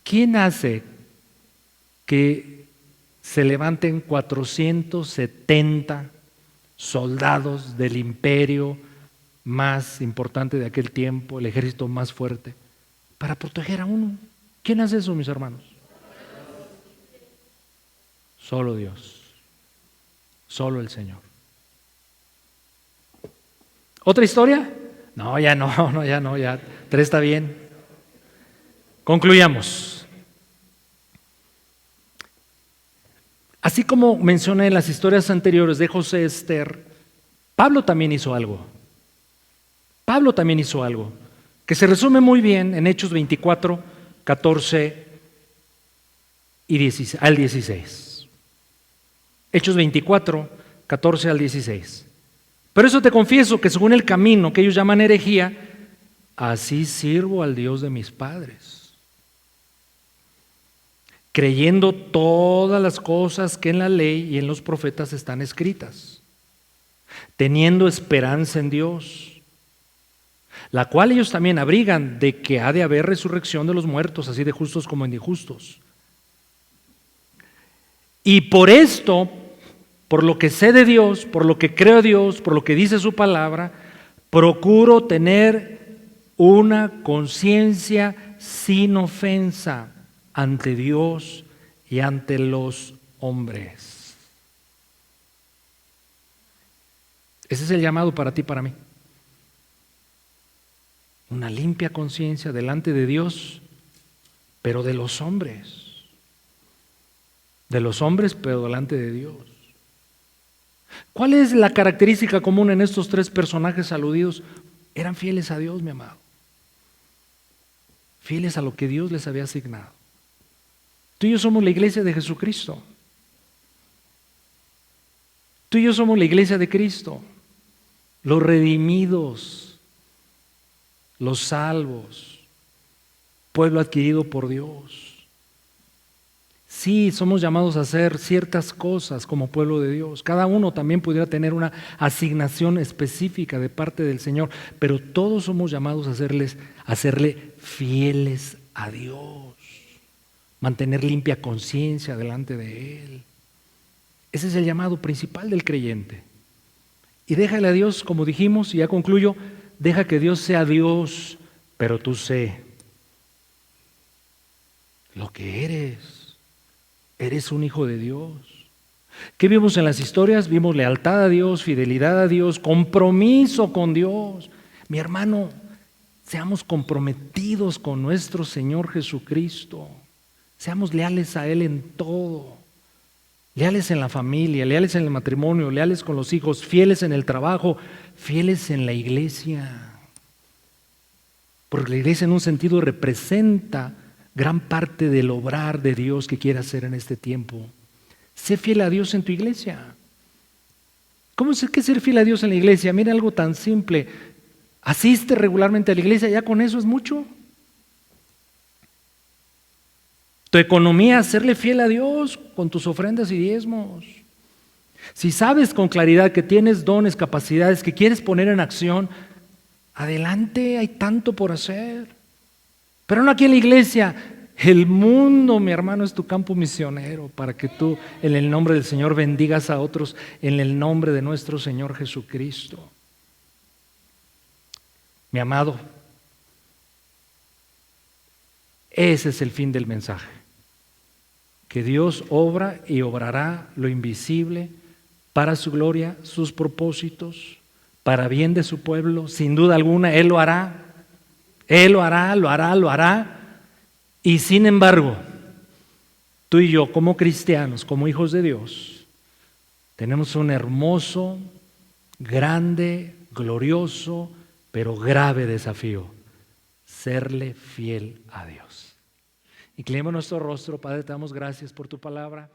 ¿Quién hace que se levanten 470 soldados del imperio más importante de aquel tiempo, el ejército más fuerte, para proteger a uno? ¿Quién hace eso, mis hermanos? Solo Dios, solo el Señor. ¿Otra historia? No, ya 3 está bien. Concluyamos. Así como mencioné en las historias anteriores de José y Esther, Pablo también hizo algo. Pablo también hizo algo que se resume muy bien en Hechos 24, 14 al 16. Hechos 24, 14 al 16. Pero eso te confieso que según el camino que ellos llaman herejía, así sirvo al Dios de mis padres, creyendo todas las cosas que en la ley y en los profetas están escritas, teniendo esperanza en Dios, la cual ellos también abrigan, de que ha de haber resurrección de los muertos, así de justos como de injustos. Y por esto, por lo que sé de Dios, por lo que creo a Dios, por lo que dice su palabra, procuro tener una conciencia sin ofensa ante Dios y ante los hombres. Ese es el llamado para ti y para mí. Una limpia conciencia delante de Dios, pero de los hombres. De los hombres, pero delante de Dios. ¿Cuál es la característica común en estos 3 personajes aludidos? Eran fieles a Dios, mi amado. fieles a lo que Dios les había asignado. Tú y yo somos la iglesia de Jesucristo. Tú y yo somos la iglesia de Cristo, los redimidos, los salvos, pueblo adquirido por Dios. Sí, somos llamados a hacer ciertas cosas como pueblo de Dios. Cada uno también pudiera tener una asignación específica de parte del Señor, pero todos somos llamados a serle fieles a Dios, mantener limpia conciencia delante de Él. Ese es el llamado principal del creyente. Y déjale a Dios, como dijimos, y ya concluyo, deja que Dios sea Dios, pero tú sé lo que eres. Eres un hijo de Dios. ¿Qué vimos en las historias? Vimos lealtad a Dios, fidelidad a Dios, compromiso con Dios. Mi hermano, seamos comprometidos con nuestro Señor Jesucristo. Seamos leales a Él en todo. Leales en la familia, leales en el matrimonio, leales con los hijos, fieles en el trabajo, fieles en la iglesia. Porque la iglesia en un sentido representa gran parte del obrar de Dios que quiere hacer en este tiempo. Sé fiel a Dios en tu iglesia. ¿Cómo es que ser fiel a Dios en la iglesia? Mira, algo tan simple. Asiste regularmente a la iglesia, ya con eso es mucho. Tu economía, serle fiel a Dios con tus ofrendas y diezmos. Si sabes con claridad que tienes dones, capacidades que quieres poner en acción, adelante, hay tanto por hacer. Pero no aquí en la iglesia. El mundo, mi hermano, es tu campo misionero para que tú, en el nombre del Señor, bendigas a otros en el nombre de nuestro Señor Jesucristo. Mi amado, ese es el fin del mensaje. Que Dios obra y obrará lo invisible para su gloria, sus propósitos, para bien de su pueblo. Sin duda alguna, Él lo hará. Él lo hará, lo hará, lo hará. Y sin embargo, tú y yo como cristianos, como hijos de Dios, tenemos un hermoso, grande, glorioso, pero grave desafío: serle fiel a Dios. Inclinemos nuestro rostro. Padre, te damos gracias por tu palabra.